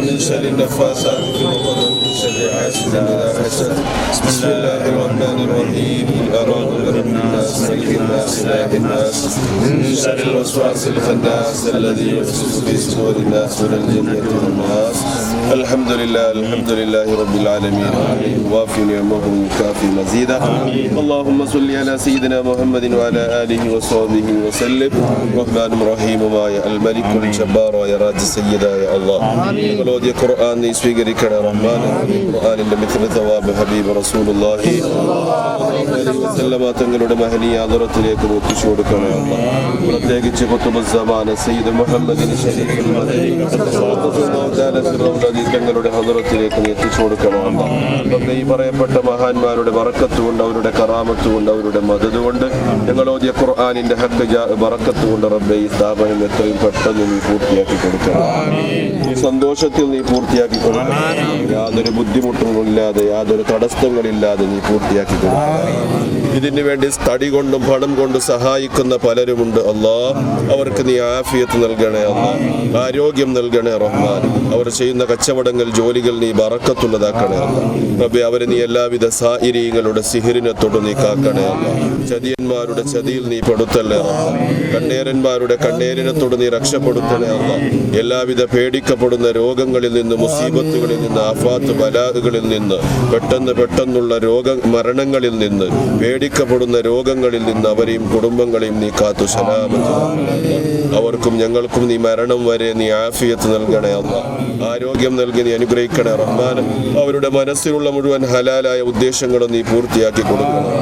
من شر النفاثات في العقد ومن شر حاسد إذا حسد. بسم الله الرحمن الرحيم. أعوذ برب الناس ملك الناس إله الناس من شر الوسواس الخناس الذي يوسوس في صدور الناس من الجنة والناس. الحمد لله رب العالمين. وافي نعمه كافي مزيدا. اللهم صل على سيدنا محمد وعلى آله وصحبه وسلم. رحمن رحيم الملك الجبار يا راج السيدة يا الله. ولودي قرآن സ്വീകരിക്കണേ റഹ്മാൻ. ഖുർആനിന്റെ മിഥ്ല തവാബ് ഹബീബ് റസൂലുള്ളാഹി തങ്ങളുടെ മഹനീയ ആദരത്തിലേക്ക് ഒത്തിച്ചു കൊടുക്കണേ അല്ലാഹ്. പ്രത്യേകിച്ച് ഖുതുബുസ്സമാന സയ്യിദ് മുഹമ്മദിന് ശരീഫുൽ മദനി തങ്ങളുടെ ഹദറത്തിലേക്ക് എത്തിച്ചു കൊടുക്കണം അല്ലാഹ്. ഈ പറയപ്പെട്ട മഹാന്മാരുടെ ബറക്കത്ത് കൊണ്ട്, അവരുടെ കറാമത്ത് കൊണ്ട്, അവരുടെ മദദ് കൊണ്ട്, ഞങ്ങളോദിയ ഖുർആനിന്റെ ഹഖ് ബറക്കത്ത് കൊണ്ട് റബ്ബേ ഈ സ്ഥാപനം എത്രയും പെട്ടെന്ന് നീ പൂർത്തിയാക്കി കൊടുക്കണം. ഈ സന്തോഷത്തിൽ നീ പൂർത്തിയാക്കി കൊടുക്കണം. യാതൊരു ബുദ്ധിമുട്ടുകളില്ലാതെ, യാതൊരു തടസ്സങ്ങളില്ലാതെ നീ പൂർത്തിയാക്കി കൊടുക്കണം. ഇതിനു വേണ്ടി തടി കൊണ്ടും പണം കൊണ്ടും സഹായിക്കുന്ന പലരുമുണ്ട് അല്ലാഹ്. അവർക്ക് നീ ആഫിയത്ത് നൽകണേ അല്ലാഹ്, ആരോഗ്യം നൽകണേ റഹ്മാൻ. അവർ ചെയ്യുന്ന കച്ചവടങ്ങൾ, ജോലികൾ നീ ബറക്കത്തുള്ളതാക്കണേ അല്ലാഹ്. റബ്ബേ അവരെ നീ എല്ലാവിധ സായിരീങ്ങളുടെ സിഹിറിനെ തൊട്ട് നീ കാക്കണേ അല്ലാഹ്. ചതിയന്മാരുടെ ചതിയിൽ നീ പെടുത്തല്ലേ റഹ്മാൻ. കണ്ണേരന്മാരുടെ കണ്ണേരിനെ തൊട്ട് നീ രക്ഷപ്പെടുത്തണേ അല്ലാഹ്. എല്ലാവിധ പേടിക്കപ്പെടുന്ന രോഗങ്ങളിൽ നിന്ന്, മുസീബത്തുകളിൽ നിന്ന്, ആഫാത്ത് ബലാഹുകളിൽ നിന്ന്, പെട്ടെന്നുള്ള മരണങ്ങളിൽ നിന്ന്, പേടിക്കപ്പെടുന്ന രോഗങ്ങളിൽ നിന്ന് അവരെയും കുടുംബങ്ങളെയും നീ കാത്തു സലാമത്ത്. അവർക്കും ഞങ്ങൾക്കും നീ മരണം വരെ നീ ആഫിയത്ത് നൽകണേ അല്ലാഹ്. ആരോഗ്യം നൽകി നീ അനുഗ്രഹിക്കണേ റഹ്മാൻ. അവരുടെ മനസ്സിലുള്ള മുഴുവൻ ഹലാലായ ഉദ്ദേശങ്ങളും നീ പൂർത്തിയാക്കി കൊടുക്കണം.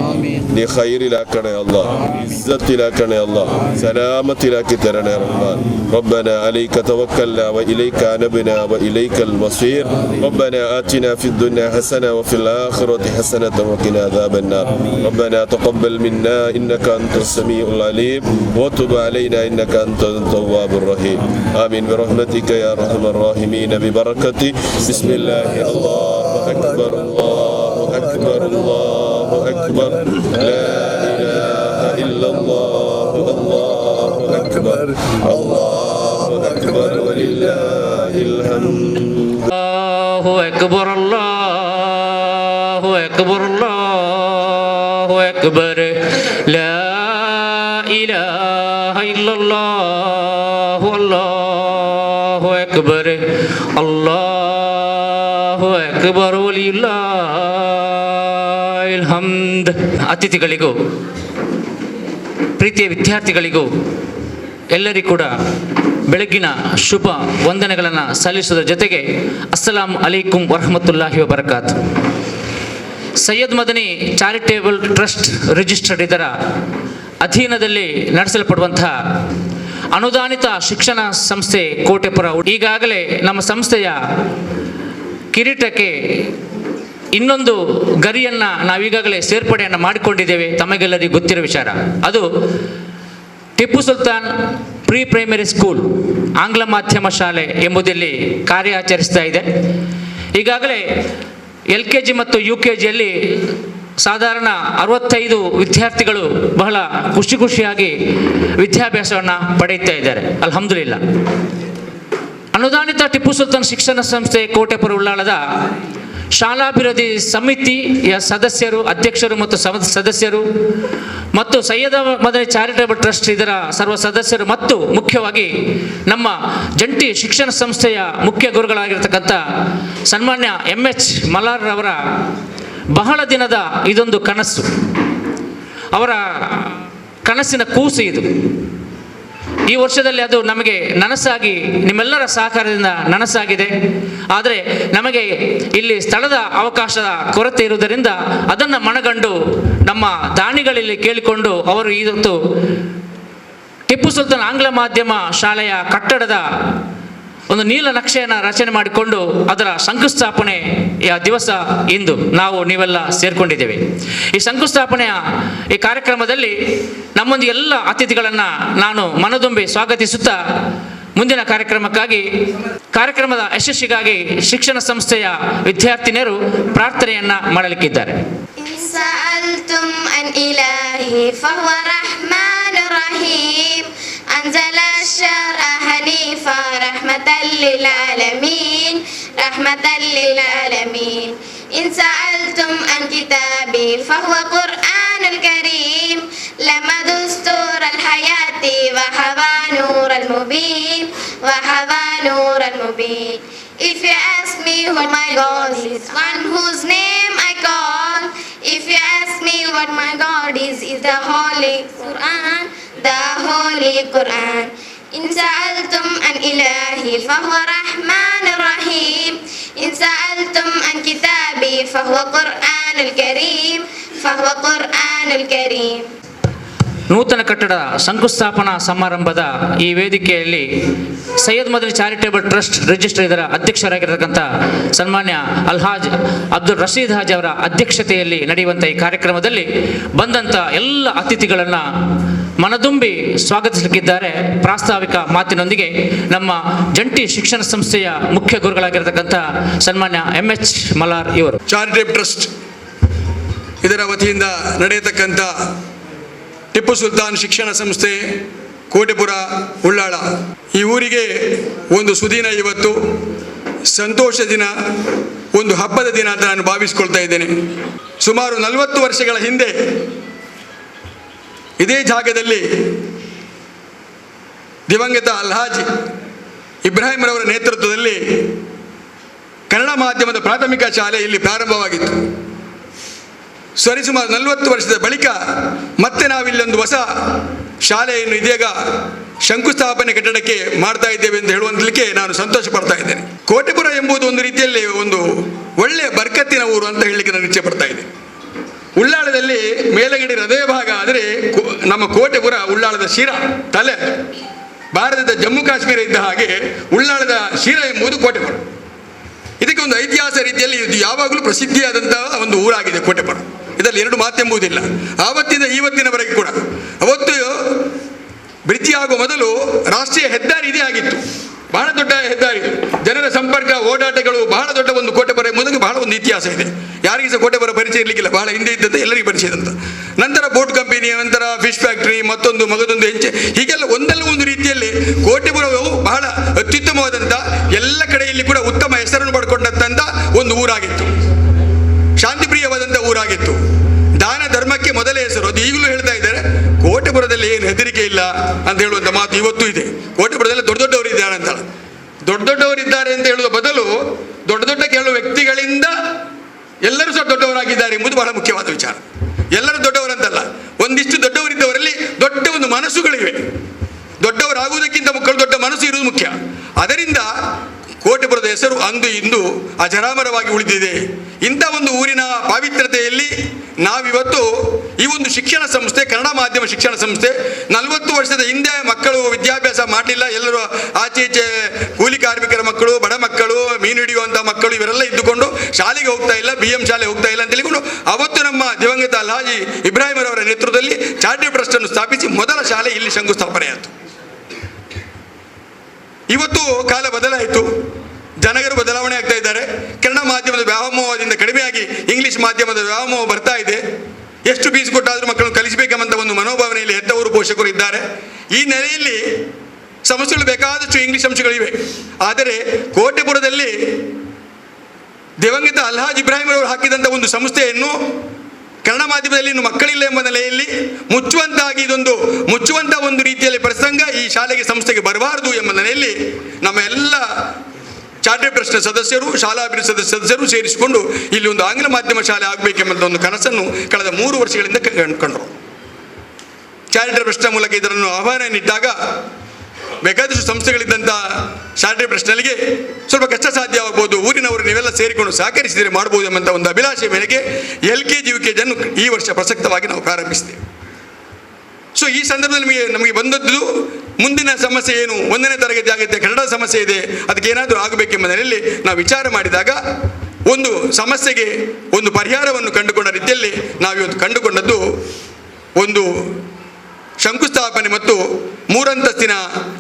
നീ ഖൈറിലാക്കണേ അല്ലാഹ്, ഇസ്സത്തിലാക്കണേ അല്ലാഹ്, സലാമത്തിലാക്കി തരണേ റഹ്മാൻ. ربنا عليك توكلنا وإليك أنبنا وإليك المصير. ربنا آتنا في الدنيا حسنة وفي الآخرة حسنة وقنا عذاب النار. ربنا تقبل منا إنك أنت السميع العليم وتب علينا إنك أنت التواب الرحيم. آمين برحمتك يا أرحم الراحمين ببركة بسم الله. الله أكبر الله أكبر الله أكبر لا إله إلا الله الله أكبر الله أكبر ولله الحمد. الله أكبر الله أكبر الله أكبر لا إله إلا الله الله أكبر الله أكبر ولله الحمد. ಅತಿಥಿಗಳಿಗೂ ಪ್ರೀತಿಯ ವಿದ್ಯಾರ್ಥಿಗಳಿಗೂ ಎಲ್ಲರಿಗೂ ಕೂಡ ಬೆಳಗಿನ ಶುಭ ವಂದನೆಗಳನ್ನು ಸಲ್ಲಿಸುವುದರ ಜೊತೆಗೆ ಅಸ್ಸಲಾಂ ಅಲೈಕುಂ ವರಹಮತುಲ್ಲಾಹಿ ವಬರಕಾತ್. Syed Madani charitable trust registered ಇದರ ಅಧೀನದಲ್ಲಿ ನಡೆಸಲ್ಪಡುವಂತಹ ಅನುದಾನಿತ ಶಿಕ್ಷಣ ಸಂಸ್ಥೆ ಕೋಟೆಪುರ. ಈಗಾಗಲೇ ನಮ್ಮ ಸಂಸ್ಥೆಯ ಕಿರೀಟಕ್ಕೆ ಇನ್ನೊಂದು ಗರಿಯನ್ನು ನಾವೀಗಾಗಲೇ ಸೇರ್ಪಡೆಯನ್ನು ಮಾಡಿಕೊಂಡಿದ್ದೇವೆ. ತಮಗೆಲ್ಲರಿಗೂ ಗೊತ್ತಿರೋ ವಿಚಾರ. ಅದು Tipu Sultan pre primary school ಆಂಗ್ಲ ಮಾಧ್ಯಮ ಶಾಲೆ ಎಂಬುದಲ್ಲಿ ಕಾರ್ಯಾಚರಿಸ್ತಾ ಇದೆ. ಈಗಾಗಲೇ LKG ಮತ್ತು UKG ಸಾಧಾರಣ 65 ವಿದ್ಯಾರ್ಥಿಗಳು ಬಹಳ ಖುಷಿಯಾಗಿ ವಿದ್ಯಾಭ್ಯಾಸವನ್ನು ಪಡೆಯುತ್ತಾ ಇದ್ದಾರೆ. ಅಲ್ಹಮ್ದುಲಿಲ್ಲಾ. ಅನುದಾನಿತ ಟಿಪ್ಪು ಸುಲ್ತಾನ್ ಶಿಕ್ಷಣ ಸಂಸ್ಥೆ ಕೋಟೆಪುರ ಉಳ್ಳಾಳದ ಶಾಲಾಭಿವೃದ್ಧಿ ಸಮಿತಿಯ ಸದಸ್ಯರು, ಅಧ್ಯಕ್ಷರು ಮತ್ತು ಸದಸ್ಯರು ಮತ್ತು ಸೈಯದ್ ಮದನಿ ಚಾರಿಟೇಬಲ್ ಟ್ರಸ್ಟ್ ಇದರ ಸರ್ವ ಸದಸ್ಯರು ಮತ್ತು ಮುಖ್ಯವಾಗಿ ನಮ್ಮ ಜಂಟಿ ಶಿಕ್ಷಣ ಸಂಸ್ಥೆಯ ಮುಖ್ಯ ಗುರುಗಳಾಗಿರ್ತಕ್ಕಂಥ ಸನ್ಮಾನ್ಯ MH ಮಲಾರ್ ಅವರ ಬಹಳ ದಿನದ ಇದೊಂದು ಕನಸು, ಅವರ ಕನಸಿನ ಕೂಸು ಇದು. ಈ ವರ್ಷದಲ್ಲಿ ಅದು ನಮಗೆ ನನಸಾಗಿ, ನಿಮ್ಮೆಲ್ಲರ ಸಹಕಾರದಿಂದ ನನಸಾಗಿದೆ. ಆದರೆ ನಮಗೆ ಇಲ್ಲಿ ಸ್ಥಳದ ಅವಕಾಶದ ಕೊರತೆ ಇರುವುದರಿಂದ ಅದನ್ನು ಮನಗಂಡು ನಮ್ಮ ದಾನಿಗಳಲ್ಲಿ ಕೇಳಿಕೊಂಡು ಅವರು ಇವತ್ತು ಟಿಪ್ಪು ಸುಲ್ತಾನ್ ಆಂಗ್ಲ ಮಾಧ್ಯಮ ಶಾಲೆಯ ಕಟ್ಟಡದ ಒಂದು ನೀಲನಕ್ಷೆಯನ್ನು ರಚನೆ ಮಾಡಿಕೊಂಡು ಅದರ ಶಂಕುಸ್ಥಾಪನೆಯ ದಿವಸ ಇಂದು ನೀವೆಲ್ಲ ಸೇರಿಕೊಂಡಿದ್ದೇವೆ. ಈ ಶಂಕುಸ್ಥಾಪನೆಯ ಈ ಕಾರ್ಯಕ್ರಮದಲ್ಲಿ ನಮ್ಮೊಂದಿಗೆ ಎಲ್ಲ ಅತಿಥಿಗಳನ್ನು ನಾನು ಮನದುಂಬಿ ಸ್ವಾಗತಿಸುತ್ತಾ ಮುಂದಿನ ಕಾರ್ಯಕ್ರಮದ ಯಶಸ್ಸಿಗಾಗಿ ಶಿಕ್ಷಣ ಸಂಸ್ಥೆಯ ವಿದ್ಯಾರ್ಥಿನಿಯರು ಪ್ರಾರ್ಥನೆಯನ್ನ ಮಾಡಲಿಕ್ಕಿದ್ದಾರೆ. أنزل الشرع حنيفا رحمة للعالمين رحمة للعالمين إن سألتم عن كتابي فهو قرآن الكريم لما دستور الحياة وحوى نور المبين وحوى نور المبين. If you ask me what my God is, one whose name I call. If you ask me what my God is the Holy Quran, the Holy Quran. إن سألتم عن إلهي فهو رحمن الرحيم إن سألتم عن كتابي فهو قرآن الكريم فهو قرآن الكريم. ನೂತನ ಕಟ್ಟಡ ಶಂಕುಸ್ಥಾಪನಾ ಸಮಾರಂಭದ ಈ ವೇದಿಕೆಯಲ್ಲಿ Syed Madani charitable trust register ಇದರ ಅಧ್ಯಕ್ಷರಾಗಿರತಕ್ಕಂಥ ಸನ್ಮಾನ್ಯ ಅಲ್ಹಾಜ್ ಅಬ್ದುಲ್ ರಶೀದ್ ಹಾಜ್ ಅವರ ಅಧ್ಯಕ್ಷತೆಯಲ್ಲಿ ನಡೆಯುವಂಥ ಈ ಕಾರ್ಯಕ್ರಮದಲ್ಲಿ ಬಂದಂಥ ಎಲ್ಲ ಅತಿಥಿಗಳನ್ನು ಮನದುಂಬಿ ಸ್ವಾಗತಿಸಲಿಕ್ಕಿದ್ದಾರೆ. ಪ್ರಾಸ್ತಾವಿಕ ಮಾತಿನೊಂದಿಗೆ ನಮ್ಮ ಜಂಟಿ ಶಿಕ್ಷಣ ಸಂಸ್ಥೆಯ ಮುಖ್ಯ ಗುರುಗಳಾಗಿರತಕ್ಕಂಥ ಸನ್ಮಾನ್ಯ MH ಮಲಾರ್ ಇವರು. ಚಾರಿಟೇಬಲ್ ಟ್ರಸ್ಟ್ ಇದರ ವತಿಯಿಂದ ನಡೆಯತಕ್ಕಂಥ ಟಿಪ್ಪು ಸುಲ್ತಾನ್ ಶಿಕ್ಷಣ ಸಂಸ್ಥೆ ಕೋಟೆಪುರ ಉಳ್ಳಾಳ ಈ ಊರಿಗೆ ಒಂದು ಸುದಿನ, ಇವತ್ತು ಸಂತೋಷ ದಿನ, ಒಂದು ಹಬ್ಬದ ದಿನ ಅಂತ ನಾನು ಭಾವಿಸ್ಕೊಳ್ತಾ ಇದ್ದೇನೆ. ಸುಮಾರು 40 ವರ್ಷಗಳ ಹಿಂದೆ ಇದೇ ಜಾಗದಲ್ಲಿ ದಿವಂಗತ ಅಲ್ಹಾಜ್ ಇಬ್ರಾಹಿಂರವರ ನೇತೃತ್ವದಲ್ಲಿ ಕನ್ನಡ ಮಾಧ್ಯಮದ ಪ್ರಾಥಮಿಕ ಶಾಲೆ ಇಲ್ಲಿ ಪ್ರಾರಂಭವಾಗಿತ್ತು. ಸರಿಸುಮಾರು 40 ವರ್ಷದ ಬಳಿಕ ಮತ್ತೆ ನಾವಿಲ್ಲೊಂದು ಹೊಸ ಶಾಲೆಯನ್ನು ಇದೀಗ ಶಂಕುಸ್ಥಾಪನೆ ಕಟ್ಟಡಕ್ಕೆ ಮಾಡ್ತಾ ಇದ್ದೇವೆ ಅಂತ ಹೇಳುವಂತಲಿಕ್ಕೆ ನಾನು ಸಂತೋಷ ಪಡ್ತಾ ಇದ್ದೇನೆ. ಕೋಟೆಪುರ ಎಂಬುದು ಒಂದು ರೀತಿಯಲ್ಲಿ ಒಂದು ಒಳ್ಳೆಯ ಬರ್ಕತ್ತಿನ ಊರು ಅಂತ ಹೇಳಲಿಕ್ಕೆ ನಾನು ಇಚ್ಛೆ ಪಡ್ತಾ ಇದ್ದೇನೆ. ಉಳ್ಳಾಳದಲ್ಲಿ ಮೇಲಗಡೆ ಹೃದಯ ಭಾಗ ಆದರೆ ನಮ್ಮ ಕೋಟೆಪುರ ಉಳ್ಳಾಳದ ಶಿರ ತಲೆ. ಭಾರತದ ಜಮ್ಮು ಕಾಶ್ಮೀರ ಇದ್ದ ಹಾಗೆ ಉಳ್ಳಾಳದ ಶಿರ ಎಂಬುದು ಕೋಟೆಪುರ. ಇದಕ್ಕೆ ಒಂದು ಐತಿಹಾಸ ರೀತಿಯಲ್ಲಿ ಇದು ಯಾವಾಗಲೂ ಪ್ರಸಿದ್ಧಿಯಾದಂತಹ ಒಂದು ಊರಾಗಿದೆ ಕೋಟೆಪುರ. ಇದರಲ್ಲಿ ಎರಡು ಮಾತೆಂಬುದಿಲ್ಲ. ಆವತ್ತಿಂದ ಇವತ್ತಿನವರೆಗೆ ಕೂಡ, ಅವತ್ತು ಬ್ರಿಡ್ಜ್ ಆಗುವ ಮೊದಲು ರಾಷ್ಟ್ರೀಯ ಹೆದ್ದಾರಿ ಇದೇ ಆಗಿತ್ತು, ಬಹಳ ದೊಡ್ಡ ಹೆದ್ದಾರಿ, ಜನರ ಸಂಪರ್ಕ ಓಡಾಟಗಳು ಬಹಳ ದೊಡ್ಡ ಒಂದು ಕೋಟೆಪುರ ಎಂಬುದಕ್ಕೆ ಬಹಳ ಒಂದು ಇತಿಹಾಸ ಇದೆ. ಯಾರಿಗೆ ಸಹ ಕೋಟೆಪುರ ಪರಿಚಯ ಇರಲಿಕ್ಕಿಲ್ಲ, ಬಹಳ ಹಿಂದೆ ಇದ್ದಂತೆ ಎಲ್ಲರಿಗೂ ಪರಿಚಯ ಇದ್ದಂತ. ನಂತರ ಬೋಟ್ ಕಂಪನಿ, ನಂತರ ಫಿಶ್ ಫ್ಯಾಕ್ಟ್ರಿ, ಮತ್ತೊಂದು ಮಗದೊಂದು ಹೆಂಚೆ, ಹೀಗೆಲ್ಲ ಒಂದಲ್ಲ ಒಂದು ರೀತಿಯಲ್ಲಿ ಕೋಟೆಪುರವು ಬಹಳ ಅತ್ಯುತ್ತಮವಾದಂಥ, ಎಲ್ಲ ಕಡೆಯಲ್ಲಿ ಕೂಡ ಉತ್ತಮ ಹೆಸರನ್ನು ಪಡ್ಕೊಂಡಂಥ ಒಂದು ಊರಾಗಿತ್ತು. ಶಾಂತಿಪ್ರಿಯವಾದಂಥ ಊರಾಗಿತ್ತು. ದಾನ ಧರ್ಮಕ್ಕೆ ಮೊದಲೇ ಹೆಸರು. ಅದು ಈಗಲೂ ಹೇಳ್ತಾ ಇದ್ದಾರೆ, ಕೋಟೆಪುರದಲ್ಲಿ ಏನು ಹೆದರಿಕೆ ಇಲ್ಲ ಅಂತ ಹೇಳುವಂಥ ಮಾತು ಇವತ್ತೂ ಇದೆ. ಕೋಟೆಪುರದಲ್ಲಿ ದೊಡ್ಡ ದೊಡ್ಡವರು ಇದ್ದಾರೆ ಅಂತ, ದೊಡ್ಡ ದೊಡ್ಡವರಿದ್ದಾರೆ ಅಂತ ಹೇಳುವ ಬದಲು ದೊಡ್ಡ ದೊಡ್ಡ ಕೆಲವು ವ್ಯಕ್ತಿಗಳಿಂದ ಎಲ್ಲರೂ ಸಹ ದೊಡ್ಡವರಾಗಿದ್ದಾರೆ ಎಂಬುದು ಬಹಳ ಮುಖ್ಯವಾದ ವಿಚಾರ. ಎಲ್ಲರೂ ದೊಡ್ಡವರಂತಲ್ಲ, ಒಂದಿಷ್ಟು ದೊಡ್ಡವರಿದ್ದವರಲ್ಲಿ ದೊಡ್ಡ ಒಂದು ಮನಸ್ಸುಗಳಿವೆ. ದೊಡ್ಡವರಾಗುವುದಕ್ಕಿಂತ ಮಕ್ಕಳು ದೊಡ್ಡ ಮನಸ್ಸು ಇರುವುದು ಮುಖ್ಯ. ಅದರಿಂದ ಕೋಟೆಪುರದ ಹೆಸರು ಅಂದು ಇಂದು ಅಜರಾಮರವಾಗಿ ಉಳಿದಿದೆ. ಇಂಥ ಒಂದು ಊರಿನ ಪಾವಿತ್ರ್ಯತೆಯಲ್ಲಿ ನಾವಿವತ್ತು ಈ ಒಂದು ಶಿಕ್ಷಣ ಸಂಸ್ಥೆ, ಕನ್ನಡ ಮಾಧ್ಯಮ ಶಿಕ್ಷಣ ಸಂಸ್ಥೆ, 40 ವರ್ಷದ ಹಿಂದೆ ಮಕ್ಕಳು ವಿದ್ಯಾಭ್ಯಾಸ ಮಾಡಲಿಲ್ಲ, ಎಲ್ಲರೂ ಆಚೆ ಈಚೆ ಕೂಲಿ ಕಾರ್ಮಿಕರ ಮಕ್ಕಳು, ಬಡ ಮಕ್ಕಳು, ಮೀನು ಹಿಡಿಯುವಂಥ ಮಕ್ಕಳು ಇವರೆಲ್ಲ ಇದ್ದುಕೊಂಡು ಶಾಲೆಗೆ ಹೋಗ್ತಾ ಇಲ್ಲ, BM ಶಾಲೆ ಹೋಗ್ತಾ ಇಲ್ಲ ಅಂತ ಹೇಳಿಕೊಂಡು ಅವತ್ತು ನಮ್ಮ ದಿವಂಗತ ಅಲ್ಹಾಜಿ ಇಬ್ರಾಹಿಂರವರ ನೇತೃತ್ವದಲ್ಲಿ ಚಾರಿಟೇಬಲ್ ಟ್ರಸ್ಟ್ ಅನ್ನು ಸ್ಥಾಪಿಸಿ ಮೊದಲ ಶಾಲೆ ಇಲ್ಲಿ ಶಂಕುಸ್ಥಾಪನೆಯಾಯಿತು. ಇವತ್ತು ಕಾಲ ಬದಲಾಯಿತು, ಜನಗರು ಬದಲಾವಣೆ ಆಗ್ತಾ ಇದ್ದಾರೆ. ಕನ್ನಡ ಮಾಧ್ಯಮದ ವ್ಯಾಮೋಹದಿಂದ ಕಡಿಮೆಯಾಗಿ ಇಂಗ್ಲಿಷ್ ಮಾಧ್ಯಮದ ವ್ಯಾಮೋಹ ಬರ್ತಾ ಇದೆ. ಎಷ್ಟು ಫೀಸ್ ಕೊಟ್ಟಾದರೂ ಮಕ್ಕಳನ್ನು ಕಲಿಸಬೇಕೆಂಬಂಥ ಒಂದು ಮನೋಭಾವನೆಯಲ್ಲಿ ಹೆತ್ತವರು, ಪೋಷಕರು ಇದ್ದಾರೆ. ಈ ನೆಲೆಯಲ್ಲಿ ಸಂಸ್ಥೆಗಳು ಬೇಕಾದಷ್ಟು ಇಂಗ್ಲಿಷ್ ಅಂಶಗಳಿವೆ. ಆದರೆ ಕೋಟೆಪುರದಲ್ಲಿ ದಿವಂಗತ ಅಲ್ಹಾಜ್ ಇಬ್ರಾಹಿಂ ಅವರು ಹಾಕಿದಂಥ ಒಂದು ಸಂಸ್ಥೆಯನ್ನು ಕನ್ನಡ ಮಾಧ್ಯಮದಲ್ಲಿ ಇನ್ನು ಮಕ್ಕಳಿಲ್ಲ ಎಂಬ ನೆಲೆಯಲ್ಲಿ ಮುಚ್ಚುವಂತ ಒಂದು ರೀತಿಯಲ್ಲಿ ಪ್ರಸಂಗ ಈ ಶಾಲೆಗೆ ಸಂಸ್ಥೆಗೆ ಬರಬಾರದು ಎಂಬ ನೆಲೆಯಲ್ಲಿ ನಮ್ಮ ಎಲ್ಲ ಚಾರ್ಟರ್ಡ್ ಟ್ರಸ್ಟ್ ಸದಸ್ಯರು, ಶಾಲಾಭಿವೃದ್ಧಿ ಸದಸ್ಯರು ಸೇರಿಸಿಕೊಂಡು ಇಲ್ಲಿ ಒಂದು ಆಂಗ್ಲ ಮಾಧ್ಯಮ ಶಾಲೆ ಆಗಬೇಕೆಂಬ ಒಂದು ಕನಸನ್ನು ಕಳೆದ 3 ವರ್ಷಗಳಿಂದ ಕಂಡರು. ಚಾರಿಟೇಬಲ್ ಟ್ರಸ್ಟ್ ಮೂಲಕ ಇದನ್ನು ಆಹ್ವಾನನಿಟ್ಟಾಗ ಬೇಕಾದಷ್ಟು ಸಂಸ್ಥೆಗಳಿದ್ದಂಥ ಚಾರಿಟೇಬಲ್ ಟ್ರಸ್ಟ್ನಲ್ಲಿಗೆ ಸ್ವಲ್ಪ ಕಷ್ಟ ಸಾಧ್ಯವಾಗಬಹುದು, ಊರಿನವರು ನೀವೆಲ್ಲ ಸೇರಿಕೊಂಡು ಸಹಕರಿಸಿದರೆ ಮಾಡಬಹುದು ಎಂಬಂಥ ಒಂದು ಅಭಿಲಾಷೆ ಮೇರೆಗೆ LKG UKG ಅನ್ನು ಈ ವರ್ಷ ಪ್ರಸಕ್ತವಾಗಿ ನಾವು ಪ್ರಾರಂಭಿಸಿದ್ದೇವೆ. ಸೊ ಈ ಸಂದರ್ಭದಲ್ಲಿ ನಮಗೆ ಬಂದದ್ದು ಮುಂದಿನ ಸಮಸ್ಯೆ ಏನು, 1ನೇ ತರಗತಿ ಆಗುತ್ತೆ, ಕನ್ನಡ ಸಮಸ್ಯೆ ಇದೆ, ಅದಕ್ಕೆ ಏನಾದರೂ ಆಗಬೇಕೆಂಬ ನೆಲೆಯಲ್ಲಿ ನಾವು ವಿಚಾರ ಮಾಡಿದಾಗ ಒಂದು ಸಮಸ್ಯೆಗೆ ಒಂದು ಪರಿಹಾರವನ್ನು ಕಂಡುಕೊಂಡ ರೀತಿಯಲ್ಲಿ ನಾವಿವತ್ತು ಕಂಡುಕೊಂಡದ್ದು ಒಂದು ಶಂಕುಸ್ಥಾಪನೆ ಮತ್ತು 3 ಅಂತಸ್ತಿನ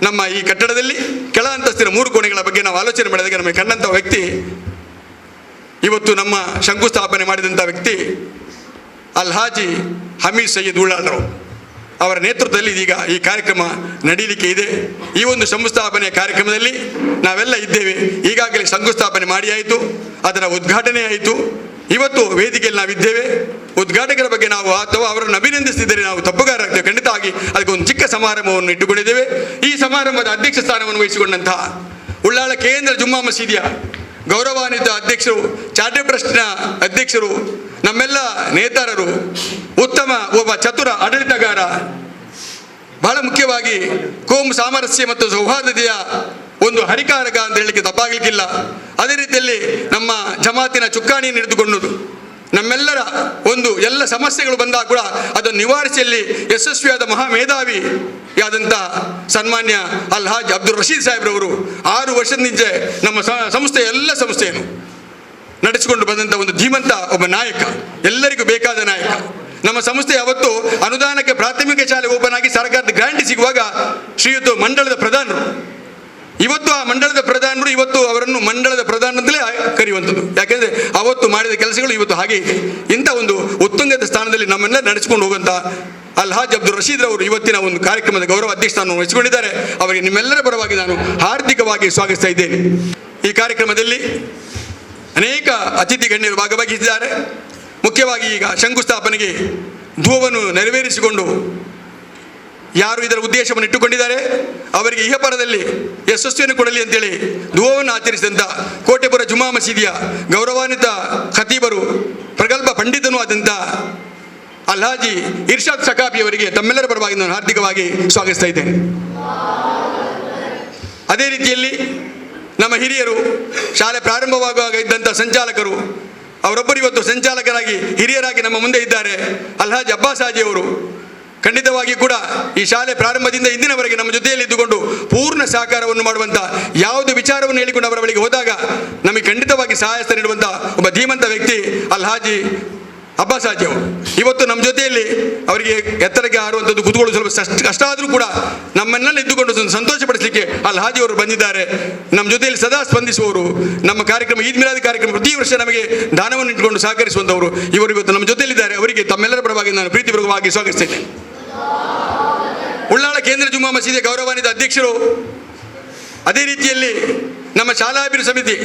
ನಮ್ಮ ಈ ಕಟ್ಟಡದಲ್ಲಿ ಕೆಳ ಅಂತಸ್ತಿನ 3 ಕೋಣೆಗಳ ಬಗ್ಗೆ ನಾವು ಆಲೋಚನೆ ಮಾಡಿದಾಗ ನಮಗೆ ಕಂಡಂಥ ವ್ಯಕ್ತಿ ಇವತ್ತು ನಮ್ಮ ಶಂಕುಸ್ಥಾಪನೆ ಮಾಡಿದಂಥ ವ್ಯಕ್ತಿ ಅಲ್ಹಾಜಿ ಹಮೀದ್ ಸಯ್ಯದ್ ಉಳ್ಳಾಳರು ಅವರ ನೇತೃತ್ವದಲ್ಲಿ ಇದೀಗ ಈ ಕಾರ್ಯಕ್ರಮ ನಡೀಲಿಕ್ಕೆ ಇದೆ. ಈ ಒಂದು ಶಂಕುಸ್ಥಾಪನೆಯ ಕಾರ್ಯಕ್ರಮದಲ್ಲಿ ನಾವೆಲ್ಲ ಇದ್ದೇವೆ. ಈಗಾಗಲೇ ಶಂಕುಸ್ಥಾಪನೆ ಮಾಡಿ ಆಯಿತು, ಅದರ ಉದ್ಘಾಟನೆ ಆಯಿತು. ಇವತ್ತು ವೇದಿಕೆಯಲ್ಲಿ ನಾವಿದ್ದೇವೆ. ಉದ್ಘಾಟಕರ ಬಗ್ಗೆ ನಾವು ಅಥವಾ ಅವರನ್ನು ಅಭಿನಂದಿಸಿದರೆ ನಾವು ತಪ್ಪುಗಾರಾಗ್ತೇವೆ. ಖಂಡಿತವಾಗಿ ಅದಕ್ಕೆ ಒಂದು ಚಿಕ್ಕ ಸಮಾರಂಭವನ್ನು ಇಟ್ಟುಕೊಂಡಿದ್ದೇವೆ. ಈ ಸಮಾರಂಭದ ಅಧ್ಯಕ್ಷ ಸ್ಥಾನವನ್ನು ವಹಿಸಿಕೊಂಡಂತಹ ಉಳ್ಳಾಳ ಕೇಂದ್ರ ಜುಮ್ಮಾ ಮಸೀದಿಯ ಗೌರವಾನ್ವಿತ ಅಧ್ಯಕ್ಷರು, ಚಾರ್ಟರ್ಡ್ ಟ್ರಸ್ಟ್ನ ಅಧ್ಯಕ್ಷರು, ನಮ್ಮೆಲ್ಲ ನೇತಾರರು, ಉತ್ತಮ ಒಬ್ಬ ಚತುರ ಆಡಳಿತಗಾರ, ಬಹಳ ಮುಖ್ಯವಾಗಿ ಕೋಮು ಸಾಮರಸ್ಯ ಮತ್ತು ಸೌಹಾರ್ದತೆಯ ಒಂದು ಹರಿಕಾರಕ ಅಂತ ಹೇಳಲಿಕ್ಕೆ ತಪ್ಪಾಗಲಿಕ್ಕಿಲ್ಲ. ಅದೇ ರೀತಿಯಲ್ಲಿ ನಮ್ಮ ಜಮಾತಿನ ಚುಕ್ಕಾಣಿಯನ್ನು ಹಿಡಿದುಕೊಂಡು ನಮ್ಮೆಲ್ಲರ ಎಲ್ಲ ಸಮಸ್ಯೆಗಳು ಬಂದಾಗ ಕೂಡ ಅದನ್ನು ನಿವಾರಿಸಲಿ ಯಶಸ್ವಿಯಾದ ಮಹಾಮೇಧಾವಿ ಯಾದಂಥ ಸನ್ಮಾನ್ಯ ಅಲ್ಹಾಜ್ ಅಬ್ದುಲ್ ರಶೀದ್ ಸಾಹೇಬ್ರವರು 6 ವರ್ಷದಿಂದ ನಮ್ಮ ಎಲ್ಲ ಸಂಸ್ಥೆಯನ್ನು ನಡೆಸಿಕೊಂಡು ಬಂದಂಥ ಒಂದು ಧೀಮಂತ ಒಬ್ಬ ನಾಯಕ, ಎಲ್ಲರಿಗೂ ಬೇಕಾದ ನಾಯಕ. ನಮ್ಮ ಸಂಸ್ಥೆ ಅವತ್ತು ಅನುದಾನಕ್ಕೆ ಪ್ರಾಥಮಿಕ ಶಾಲೆ ಓಪನ್ ಆಗಿ ಸರ್ಕಾರದ ಗ್ರಾಂಟ್ ಸಿಗುವಾಗ ಶ್ರೀಯುತ ಮಂಡಳದ ಪ್ರಧಾನರು, ಇವತ್ತು ಆ ಮಂಡಳದ ಪ್ರಧಾನರು ಇವತ್ತು ಅವರನ್ನು ಮಂಡಳದ ಪ್ರಧಾನ ಅಂತಲೇ ಕರೆಯುವಂಥದ್ದು. ಯಾಕೆಂದರೆ ಅವತ್ತು ಮಾಡಿದ ಕೆಲಸಗಳು ಇವತ್ತು ಹಾಗೆ ಇದೆ. ಇಂಥ ಒಂದು ಉತ್ತುಂಗದ ಸ್ಥಾನದಲ್ಲಿ ನಮ್ಮೆಲ್ಲ ನಡೆಸಿಕೊಂಡು ಹೋಗುವಂಥ ಅಲ್ಹಾಜ್ ಅಬ್ದುಲ್ ರಶೀದ್ ಅವರು ಇವತ್ತಿನ ಒಂದು ಕಾರ್ಯಕ್ರಮದ ಗೌರವ ಅಧ್ಯಕ್ಷಸ್ಥಾನವನ್ನು ವಹಿಸಿಕೊಂಡಿದ್ದಾರೆ. ಅವರಿಗೆ ನಿಮ್ಮೆಲ್ಲರ ಪರವಾಗಿ ನಾನು ಹಾರ್ದಿಕವಾಗಿ ಸ್ವಾಗತಿಸ್ತಾ ಇದ್ದೇನೆ. ಈ ಕಾರ್ಯಕ್ರಮದಲ್ಲಿ ಅನೇಕ ಅತಿಥಿ ಗಣ್ಯರು ಭಾಗವಹಿಸಿದ್ದಾರೆ. ಮುಖ್ಯವಾಗಿ ಈಗ ಶಂಕುಸ್ಥಾಪನೆಗೆ ಧೂವನ್ನು ನೆರವೇರಿಸಿಕೊಂಡು ಯಾರು ಇದರ ಉದ್ದೇಶವನ್ನು ಇಟ್ಟುಕೊಂಡಿದ್ದಾರೆ ಅವರಿಗೆ ಇಹಪರದಲ್ಲಿ ಯಶಸ್ವಿಯನ್ನು ಕೊಡಲಿ ಅಂತೇಳಿ ಧೂವನ್ನು ಆಚರಿಸಿದಂಥ ಕೋಟೆಪುರ ಜುಮಾ ಮಸೀದಿಯ ಗೌರವಾನ್ವಿತ ಖತೀಬರು, ಪ್ರಗಲ್ಭ ಪಂಡಿತನೂ ಆದಂಥ ಅಲ್ಹಾಜಿ ಇರ್ಷಾದ್ ಸಕಾಫಿ ಅವರಿಗೆ ತಮ್ಮೆಲ್ಲರ ಪರವಾಗಿ ನಾನು ಹಾರ್ದಿಕವಾಗಿ ಸ್ವಾಗತಿಸ್ತಾ ಇದ್ದೇನೆ. ಅದೇ ರೀತಿಯಲ್ಲಿ ನಮ್ಮ ಹಿರಿಯರು, ಶಾಲೆ ಪ್ರಾರಂಭವಾಗುವಾಗ ಇದ್ದಂಥ ಸಂಚಾಲಕರು, ಅವರೊಬ್ಬರು ಇವತ್ತು ಸಂಚಾಲಕರಾಗಿ ಹಿರಿಯರಾಗಿ ನಮ್ಮ ಮುಂದೆ ಇದ್ದಾರೆ. ಅಲ್ಹಾಜ್ ಅಬ್ಬಾಸ್ ಹಾಜಿ ಅವರು ಖಂಡಿತವಾಗಿ ಕೂಡ ಈ ಶಾಲೆ ಪ್ರಾರಂಭದಿಂದ ಇಂದಿನವರೆಗೆ ನಮ್ಮ ಜೊತೆಯಲ್ಲಿ ಇದ್ದುಕೊಂಡು ಪೂರ್ಣ ಸಹಕಾರವನ್ನು ಮಾಡುವಂಥ ಯಾವುದೇ ವಿಚಾರವನ್ನು ಹೇಳಿಕೊಂಡು ಅವರ ಬಳಿಗೆ ಹೋದಾಗ ನಮಗೆ ಖಂಡಿತವಾಗಿ ಸಹಾಯ ನೀಡುವಂಥ ಒಬ್ಬ ಧೀಮಂತ ವ್ಯಕ್ತಿ ಅಲ್ಹಾಜಿ ಅಬ್ಬಾಸ್ ಹಾಜಿ ಅವರು. ಇವತ್ತು ನಮ್ಮ ಜೊತೆಯಲ್ಲಿ ಅವರಿಗೆ ಎತ್ತರಕ್ಕೆ ಹಾರುವಂಥದ್ದು ಕೂತ್ಕೊಳ್ಳೋದು ಸ್ವಲ್ಪ ಕಷ್ಟ ಆದರೂ ಕೂಡ ನಮ್ಮನ್ನೆಲ್ಲ ಇದ್ದುಕೊಂಡು ಸಂತೋಷಪಡಿಸಲಿಕ್ಕೆ ಅಲ್ಹಾಜಿ ಅವರು ಬಂದಿದ್ದಾರೆ. ನಮ್ಮ ಜೊತೆಯಲ್ಲಿ ಸದಾ ಸ್ಪಂದಿಸುವವರು, ನಮ್ಮ ಕಾರ್ಯಕ್ರಮ ಈದ್ ಮಿಲಾದ್ ಕಾರ್ಯಕ್ರಮ ಪ್ರತಿ ವರ್ಷ ನಮಗೆ ದಾನವನ್ನು ಇಟ್ಟುಕೊಂಡು ಸಹಕರಿಸುವಂಥವರು ಇವರು ಇವತ್ತು ನಮ್ಮ ಜೊತೆಯಲ್ಲಿದ್ದಾರೆ. ಅವರಿಗೆ ತಮ್ಮೆಲ್ಲರ ಪರವಾಗಿ ನಾನು ಪ್ರೀತಿಪೂರ್ವಕವಾಗಿ ಸ್ವಾಗತಿಸ್ತೇನೆ. ಉಳ್ಳಾಳ ಕೇಂದ್ರ ಜುಮ್ಮಾ ಮಸೀದಿಯ ಗೌರವಾನ್ವಿತ ಅಧ್ಯಕ್ಷರು, ಅದೇ ರೀತಿಯಲ್ಲಿ ನಮ್ಮ ಶಾಲಾಭಿವೃದ್ಧಿ ಸಮಿತಿ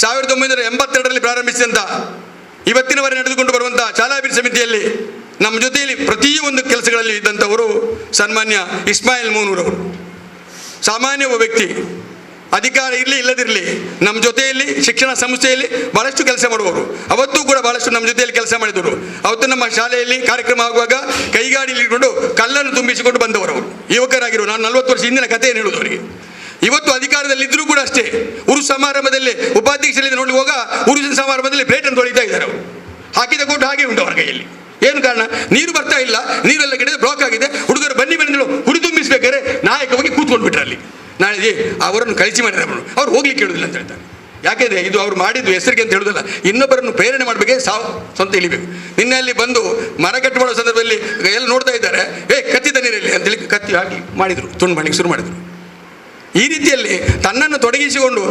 1982ರಲ್ಲಿ ಪ್ರಾರಂಭಿಸಿದಂಥ ಇವತ್ತಿನವರೆಗೆ ನಡೆದುಕೊಂಡು ಬರುವಂಥ ಶಾಲಾಭಿವೃದ್ಧಿ ಸಮಿತಿಯಲ್ಲಿ ನಮ್ಮ ಜೊತೆಯಲ್ಲಿ ಪ್ರತಿಯೊಂದು ಕೆಲಸಗಳಲ್ಲಿ ಇದ್ದಂಥವರು ಸನ್ಮಾನ್ಯ ಇಸ್ಮಾಯಿಲ್ ಮೂನೂರವರು. ಸಾಮಾನ್ಯ ಒಬ್ಬ ವ್ಯಕ್ತಿ, ಅಧಿಕಾರ ಇರಲಿ ಇಲ್ಲದಿರಲಿ ನಮ್ಮ ಜೊತೆಯಲ್ಲಿ ಶಿಕ್ಷಣ ಸಂಸ್ಥೆಯಲ್ಲಿ ಬಹಳಷ್ಟು ಕೆಲಸ ಮಾಡುವವರು. ಅವತ್ತೂ ಕೂಡ ಬಹಳಷ್ಟು ನಮ್ಮ ಜೊತೆಯಲ್ಲಿ ಕೆಲಸ ಮಾಡಿದವರು. ಅವತ್ತು ನಮ್ಮ ಶಾಲೆಯಲ್ಲಿ ಕಾರ್ಯಕ್ರಮ ಆಗುವಾಗ ಕೈಗಾಡಿಯಲ್ಲಿ ಇಟ್ಕೊಂಡು ಕಲ್ಲನ್ನು ತುಂಬಿಸಿಕೊಂಡು ಬಂದವರು. ಯುವಕರಾಗಿರುವ ನಾನು 40 ವರ್ಷ ಹಿಂದಿನ ಕಥೆಯನ್ನು ಹೇಳುವುದು ಅವರಿಗೆ. ಇವತ್ತು ಅಧಿಕಾರದಲ್ಲಿದ್ದರೂ ಕೂಡ ಅಷ್ಟೇ, ಉರುಸು ಸಮಾರಂಭದಲ್ಲಿ ಉಪಾಧ್ಯಕ್ಷರಿಂದ ನೋಡಿ ಹೋಗ ಉರುಸಿನ ಸಮಾರಂಭದಲ್ಲಿ ಪ್ಲೇಟನ್ನು ತೊಳಿತಾ ಇದ್ದಾರೆ. ಅವರು ಹಾಕಿದ ಕೊಟ್ಟು ಹಾಗೆ ಉಂಟು ಅವರ ಕೈಯಲ್ಲಿ. ಏನು ಕಾರಣ? ನೀರು ಬರ್ತಾ ಇಲ್ಲ, ನೀರೆಲ್ಲ ಗಿಡದ ಬ್ಲಾಕ್ ಆಗಿದೆ, ಹುಡುಗರು ಬನ್ನಿ ಹುಡಿ ತುಂಬಿಸ್ಬೇಕಾದ್ರೆ ನಾಯಕ ಹೋಗಿ ಕೂತ್ಕೊಂಡು ಬಿಟ್ರೆ ಅಲ್ಲಿ. ನಾಳೆ ಅವರನ್ನು ಕಳಿಸಿ ಮಾಡಿದ್ರೆ ಅವ್ರು ಹೋಗ್ಲಿಕ್ಕೆ ಹೇಳುದಿಲ್ಲ ಅಂತ ಹೇಳ್ತಾರೆ. ಯಾಕೆಂದರೆ ಇದು ಅವ್ರು ಮಾಡಿದ್ದು ಹೆಸರಿಗೆ ಅಂತ ಹೇಳುವುದಲ್ಲ, ಇನ್ನೊಬ್ಬರನ್ನು ಪ್ರೇರಣೆ ಮಾಡಬೇಕೆ, ಸ್ವಂತ ಇಳಿಬೇಕು. ನಿನ್ನೆ ಅಲ್ಲಿ ಬಂದು ಮರ ಕಟ್ಟು ಮಾಡೋ ಸಂದರ್ಭದಲ್ಲಿ ಎಲ್ಲ ನೋಡ್ತಾ ಇದ್ದಾರೆ, ಕತ್ತಿ ತಣ್ಣೀರಲ್ಲಿ ಅಂತೇಳಿ ಕತ್ತಿ ಹಾಕಿ ಮಾಡಿದರು, ತುಂಡು ಮಾಡಲಿಕ್ಕೆ ಶುರು ಮಾಡಿದರು. ಈ ರೀತಿಯಲ್ಲಿ ತನ್ನನ್ನು ತೊಡಗಿಸಿಕೊಂಡು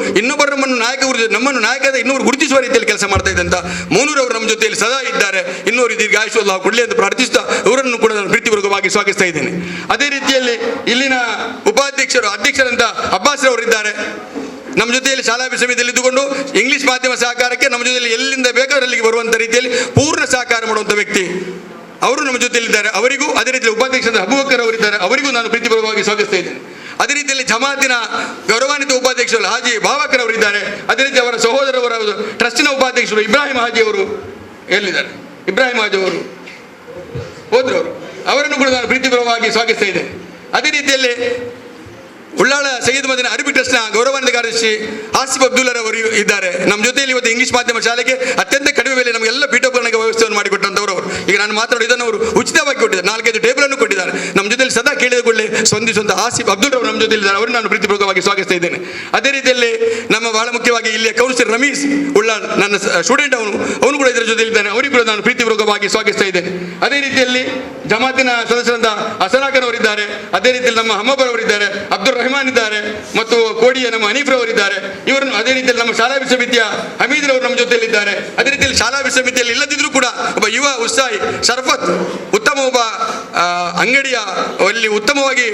ನಮ್ಮನ್ನು ನಾಯಕದ ಇನ್ನೊಬ್ಬರು ಗುರುತಿಸುವ ರೀತಿಯಲ್ಲಿ ಕೆಲಸ ಮಾಡ್ತಾ ಇದ್ದಂಥ ಮೋನೂರ್ ಅವರು ನಮ್ಮ ಜೊತೆಯಲ್ಲಿ ಸದಾ ಇದ್ದಾರೆ. ಇನ್ನೂರು ದೀರ್ಘಾಯುಷ್ಯ ಅಲ್ಲಾಹ್ ಕೊಡಲಿ ಅಂತ ಪ್ರಾರ್ಥಿಸ್ತಾ ಅವರನ್ನು ಕೂಡ ನಾನು ಪ್ರೀತಿಪೂರ್ವಕವಾಗಿ ಸ್ವಾಗತಿಸ್ತಾ ಇದ್ದೇನೆ. ಅದೇ ರೀತಿಯಲ್ಲಿ ಇಲ್ಲಿನ ಅಧ್ಯಕ್ಷರಂತ ಅಬ್ಬಾಸ್ ಅವರಿದ್ದಾರೆ. ನಮ್ಮ ಜೊತೆಯಲ್ಲಿ ಶಾಲಾ ಸಮಿತಿಯಲ್ಲಿ ಇದ್ದುಕೊಂಡು ಇಂಗ್ಲಿಷ್ ಮಾಧ್ಯಮ ಸಹಕಾರಕ್ಕೆ ನಮ್ಮ ಜೊತೆಯಲ್ಲಿ ಎಲ್ಲಿಂದ ಬೇಕಾದ್ರೆ ಅಲ್ಲಿಗೆ ಬರುವಂಥ ರೀತಿಯಲ್ಲಿ ಪೂರ್ಣ ಸಹಕಾರ ಮಾಡುವಂಥ ವ್ಯಕ್ತಿ ಅವರು ನಮ್ಮ ಜೊತೆಯಲ್ಲಿದ್ದಾರೆ. ಅವರಿಗೂ ಅದೇ ರೀತಿಯಲ್ಲಿ ಉಪಾಧ್ಯಕ್ಷರಾದ ಅಬೂಬಕರ್ ಅವರಿದ್ದಾರೆ, ಅವರಿಗೂ ನಾನು ಪ್ರೀತಿಪೂರ್ವಕವಾಗಿ ಸ್ವಾಗತಿಸ್ತಾ ಇದ್ದೇನೆ. ಅದೇ ರೀತಿಯಲ್ಲಿ ಜಮಾತಿನ ಗೌರವಾನ್ವಿತ ಉಪಾಧ್ಯಕ್ಷರು ಹಾಜಿ ಬಾಬಾಕರ್ ಅವರಿದ್ದಾರೆ. ಅದೇ ರೀತಿ ಅವರ ಸಹೋದರವರ ಟ್ರಸ್ಟಿನ ಉಪಾಧ್ಯಕ್ಷರು ಇಬ್ರಾಹಿಂ ಹಾಜಿ ಅವರು ಎಲ್ಲಿದ್ದಾರೆ, ಇಬ್ರಾಹಿಂ ಹಾಜಿ ಅವರು ಹೋದ್ರು, ಅವರನ್ನು ಕೂಡ ನಾನು ಪ್ರೀತಿಪೂರ್ವಕವಾಗಿ ಸ್ವಾಗತಿಸ್ತಾ ಇದ್ದೇನೆ. ಅದೇ ರೀತಿಯಲ್ಲಿ ಉಳ್ಳಾಳ ಸೈಯದ್ ಮದೀನಾ ಅರಬಿ ಟ್ರಸ್ಟ್ನ ಗೌರವಾನ್ವಿತ ಕಾರ್ಯದರ್ಶಿ ಆಸಿಫ್ ಅಬ್ದುಲ್ಲರ್ ಅವರು ಇದ್ದಾರೆ. ನಮ್ಮ ಜೊತೆಯಲ್ಲಿ ಇವತ್ತು ಇಂಗ್ಲಿಷ್ ಮಾಧ್ಯಮ ಶಾಲೆಗೆ ಅತ್ಯಂತ ಕಡಿಮೆ ಬೆಲೆ ನಮಗೆಲ್ಲ ಪೀಠೋಪಕರಣಕ್ಕೆ ವ್ಯವಸ್ಥೆಯನ್ನು ಮಾಡಿಕೊಟ್ಟಂಥವರು ಅವರು. ಈಗ ನಾನು ಮಾತಾಡೋದನ್ನು ಅವರು ಉಚಿತವಾಗಿ ಕೊಟ್ಟಿದ್ದಾರೆ, 4-5 ಟೇಬಲನ್ನು ಕೊಟ್ಟಿದ್ದಾರೆ. ನಮ್ಮ ಜೊತೆಯಲ್ಲಿ ಸದಾ ಕೇಳಿದ ಕೂಡಲೇ ಸ್ಪಂದಿಸುವಂಥ ಆಸಿಫ್ ಅಬ್ದುಲ್ ಅವರು ನಮ್ಮ ಜೊತೆಯಲ್ಲಿದ್ದಾರೆ, ಅವರನ್ನು ನಾನು ಪ್ರೀತಿಪೂರ್ವಕವಾಗಿ ಸ್ವಾಗತಿಸ್ತಾ ಇದ್ದೇನೆ. ಅದೇ ರೀತಿಯಲ್ಲಿ ನಮ್ಮ ಬಹಳ ಮುಖ್ಯವಾಗಿ ಇಲ್ಲಿಯ ಕೌನ್ಸಿಲರ್ ರಮೀಸ್ ಉಳ್ಳಾಳ್ ನನ್ನ ಸ್ಟೂಡೆಂಟ್, ಅವನು ಕೂಡ ಇದರ ಜೊತೆಯಲ್ಲಿದ್ದಾನೆ, ಅವರಿಗೂ ಕೂಡ ನಾನು ಪ್ರೀತಿಪೂರ್ವಕವಾಗಿ ಸ್ವಾಗತಿಸ್ತಾ ಇದ್ದೇನೆ. ಅದೇ ರೀತಿಯಲ್ಲಿ ಜಮಾತಿನ ಸದಸ್ಯರಾದ ಅಸನಾಕರ್ ಅವರಿದ್ದಾರೆ. ಅದೇ ರೀತಿಯಲ್ಲಿ ನಮ್ಮ ಹಮ್ಮಬರ್ ಅವರಿದ್ದಾರೆ, ಅಬ್ದುಲ್ ರೆಹಮಾನ್ ಇದ್ದಾರೆ, ಮತ್ತು ಕೋಡಿಯ ನಮ್ಮ ಹನೀಫ್ ಅವರಿದ್ದಾರೆ. ಇವರನ್ನು ಅದೇ ರೀತಿಯಲ್ಲಿ ನಮ್ಮ ಶಾಲಾ ಸಮಿತಿಯ ಹಮೀದ್ ಅವರು ನಮ್ಮ ಜೊತೆಯಲ್ಲಿದ್ದಾರೆ. ಅದೇ ರೀತಿಯಲ್ಲಿ ಶಾಲಾ ಸಮಿತಿಯಲ್ಲಿ ಇಲ್ಲದಿದ್ರೂ ಕೂಡ ಒಬ್ಬ ಯುವ ಉತ್ಸಾಹಿ ಶರಫತ್ ಉತ್ತಮ ಒಬ್ಬ ಅಂಗಡಿಯ ಅಲ್ಲಿ ಉತ್ತಮವಾಗಿ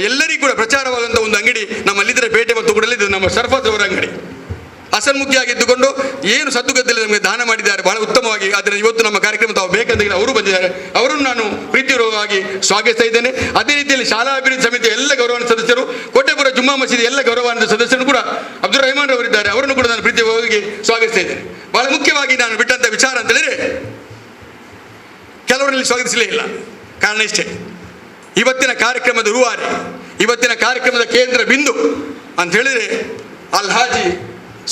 ಎಲ್ಲರಿಗೂ ಕೂಡ ಪ್ರಚಾರವಾದಂಥ ಒಂದು ಅಂಗಡಿ ನಮ್ಮಲ್ಲಿದ್ದರೆ ಪೇಟೆ ಮತ್ತು ಕೂಡಲಿದ್ದು ನಮ್ಮ ಶರಫತ್ ಅವರ ಅಂಗಡಿ ಅಸನ್ಮುಖಿಯಾಗಿದ್ದುಕೊಂಡು ಏನು ಸದ್ದುಗದ್ದೆಲ್ಲ ನಮಗೆ ದಾನ ಮಾಡಿದ್ದಾರೆ ಬಹಳ ಉತ್ತಮವಾಗಿ. ಆದರೆ ಇವತ್ತು ನಮ್ಮ ಕಾರ್ಯಕ್ರಮ ತಾವು ಬೇಕಂತ ಅವರು ಬಂದಿದ್ದಾರೆ, ಅವರನ್ನು ನಾನು ಪ್ರೀತಿಪೂರ್ವಕವಾಗಿ ಸ್ವಾಗತಿಸ್ತಾ ಇದ್ದೇನೆ. ಅದೇ ರೀತಿಯಲ್ಲಿ ಶಾಲಾ ಅಭಿವೃದ್ಧಿ ಸಮಿತಿಯ ಎಲ್ಲ ಗೌರವಾನ್ವಿತ ಸದಸ್ಯರು, ಕೋಟೆಪುರ ಜುಮ್ಮಾ ಮಸೀದಿ ಎಲ್ಲ ಗೌರವಾನ್ವಿತ ಸದಸ್ಯರು ಕೂಡ ಅಬ್ದುಲ್ ರೆಹಮಾನ್ ಅವರಿದ್ದಾರೆ, ಅವರನ್ನು ಕೂಡ ನಾನು ಪ್ರೀತಿಪೂರ್ವಕವಾಗಿ ಸ್ವಾಗತಿಸ್ತಾ ಇದ್ದೇನೆ. ಬಹಳ ಮುಖ್ಯವಾಗಿ ನಾನು ಬಿಟ್ಟಂಥ ವಿಚಾರ ಅಂತ ಹೇಳಿದ್ರೆ ಕೆಲವರಲ್ಲಿ ಸ್ವಾಗತಿಸಲೇ ಇಲ್ಲ. ಕಾರಣ ಇಷ್ಟೇ, ಇವತ್ತಿನ ಕಾರ್ಯಕ್ರಮದ ರೂವಾರಿ, ಇವತ್ತಿನ ಕಾರ್ಯಕ್ರಮದ ಕೇಂದ್ರ ಬಿಂದು ಅಂತ ಹೇಳಿದರೆ ಅಲ್ಹಾಜಿ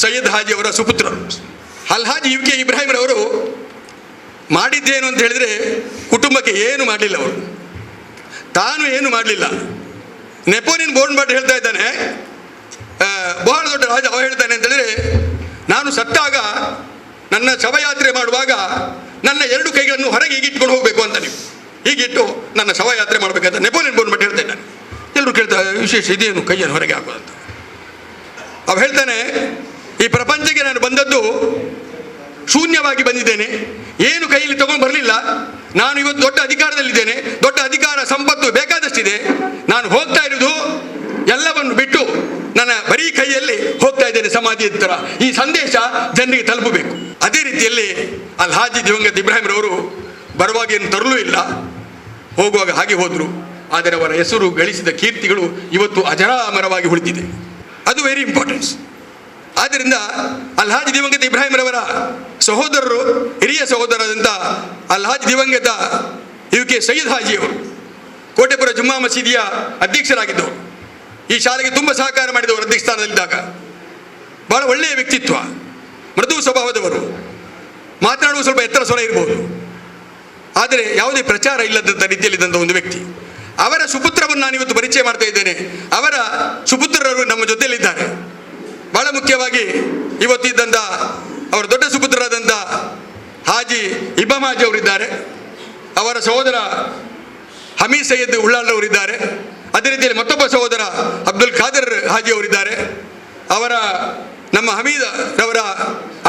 ಸೈಯದ್ ಹಾಜಿ ಅವರ ಸುಪುತ್ರ ಅಲ್ಹಾಜಿ UK ಇಬ್ರಾಹಿಂ ರವರು ಮಾಡಿದ್ದೇನು ಅಂತ ಹೇಳಿದರೆ ಕುಟುಂಬಕ್ಕೆ ಏನು ಮಾಡಲಿಲ್ಲ. ಅವರು ತಾನು ಏನು ಮಾಡಲಿಲ್ಲ. ನೆಪೋಲಿಯನ್ ಬೋನ್ಪಾರ್ಟ್ ಹೇಳ್ತಾ ಇದ್ದಾನೆ, ಬಹಳ ದೊಡ್ಡ ರಾಜ ಅವ ಹೇಳ್ತಾನೆ ಅಂತ ಹೇಳಿದ್ರೆ, ನಾನು ಸತ್ತಾಗ ನನ್ನ ಶವಯಾತ್ರೆ ಮಾಡುವಾಗ ನನ್ನ 2 ಕೈಗಳನ್ನು ಹೊರಗೆ ಹೀಗಿಟ್ಕೊಂಡು ಹೋಗಬೇಕು ಅಂತ, ನೀವು ಹೀಗಿಟ್ಟು ನನ್ನ ಶವಯಾತ್ರೆ ಮಾಡಬೇಕಂತ ನೆಪೋಲಿಯನ್ ಬೋನ್ಪಾರ್ಟ್ ಹೇಳ್ತಾ ಇದ್ದಾನೆ. ಎಲ್ಲರೂ ಕೇಳ್ತಾರೆ ವಿಶೇಷ ಇದೇನು ಕೈಯನ್ನು ಹೊರಗೆ ಹಾಕೋದಂತ. ಅವ ಹೇಳ್ತಾನೆ, ಈ ಪ್ರಪಂಚಕ್ಕೆ ನಾನು ಬಂದದ್ದು ಶೂನ್ಯವಾಗಿ ಬಂದಿದ್ದೇನೆ, ಏನು ಕೈಯಲ್ಲಿ ತಗೊಂಡು ಬರಲಿಲ್ಲ. ನಾನು ಇವತ್ತು ದೊಡ್ಡ ಅಧಿಕಾರದಲ್ಲಿದ್ದೇನೆ, ದೊಡ್ಡ ಅಧಿಕಾರ ಸಂಪತ್ತು ಬೇಕಾದಷ್ಟಿದೆ. ನಾನು ಹೋಗ್ತಾ ಇರೋದು ಎಲ್ಲವನ್ನು ಬಿಟ್ಟು ನನ್ನ ಬರೀ ಕೈಯಲ್ಲಿ ಹೋಗ್ತಾ ಇದ್ದೇನೆ ಸಮಾಧಿ ಎತ್ತರ. ಈ ಸಂದೇಶ ಜನರಿಗೆ ತಲುಪಬೇಕು. ಅದೇ ರೀತಿಯಲ್ಲಿ ಅಲ್ಹಾಜಿ ದಿವಂಗತ ಇಬ್ರಾಹಿಂ ರವರು ಬರುವಾಗ ಏನು ತರಲೂ ಇಲ್ಲ, ಹೋಗುವಾಗ ಹಾಗೆ ಹೋದರು. ಆದರೆ ಅವರ ಹೆಸರು ಗಳಿಸಿದ ಕೀರ್ತಿಗಳು ಇವತ್ತು ಅಜರಾಮರವಾಗಿ ಉಳಿದಿದೆ. ಅದು ವೆರಿ ಇಂಪಾರ್ಟೆನ್ಸ್. ಆದ್ದರಿಂದ ಅಲ್ಹಾಜಿ ದಿವಂಗತ ಇಬ್ರಾಹಿಂ ರವರ ಸಹೋದರರು, ಹಿರಿಯ ಸಹೋದರರಾದಂಥ ಅಲ್ಹಾಜಿ ದಿವಂಗತ UK ಸೈಯದ್ ಹಾಜಿಯವರು ಕೋಟೆಪುರ ಜುಮ್ಮಾ ಮಸೀದಿಯ ಅಧ್ಯಕ್ಷರಾಗಿದ್ದವರು. ಈ ಶಾಲೆಗೆ ತುಂಬ ಸಹಕಾರ ಮಾಡಿದವರು ಅಧ್ಯಕ್ಷ ಸ್ಥಾನದಲ್ಲಿದ್ದಾಗ. ಬಹಳ ಒಳ್ಳೆಯ ವ್ಯಕ್ತಿತ್ವ, ಮೃದು ಸ್ವಭಾವದವರು, ಮಾತನಾಡುವ ಸ್ವಲ್ಪ ಎತ್ತರ ಸ್ವರ ಇರ್ಬೋದು, ಆದರೆ ಯಾವುದೇ ಪ್ರಚಾರ ಇಲ್ಲದಂಥ ರೀತಿಯಲ್ಲಿದ್ದಂಥ ಒಂದು ವ್ಯಕ್ತಿ. ಅವರ ಸುಪುತ್ರವನ್ನು ನಾನಿವತ್ತು ಪರಿಚಯ ಮಾಡ್ತಾ ಇದ್ದೇನೆ. ಅವರ ಸುಪುತ್ರರು ನಮ್ಮ ಜೊತೆಯಲ್ಲಿದ್ದಾರೆ. ಬಹಳ ಮುಖ್ಯವಾಗಿ ಇವತ್ತಿದ್ದಂಥ ಅವರ ದೊಡ್ಡ ಸುಪುತ್ರರಾದಂಥ ಹಾಜಿ ಇಬಾಮ್ ಹಾಜಿ ಅವರಿದ್ದಾರೆ. ಅವರ ಸಹೋದರ ಹಮೀದ್ ಸೈಯದ್ ಉಳ್ಳಾಳ್ ಅವರಿದ್ದಾರೆ. ಅದೇ ರೀತಿಯಲ್ಲಿ ಮತ್ತೊಬ್ಬ ಸಹೋದರ ಅಬ್ದುಲ್ ಖಾದರ್ ಹಾಜಿ ಅವರಿದ್ದಾರೆ. ಅವರ ನಮ್ಮ ಹಮೀದ್ ರವರ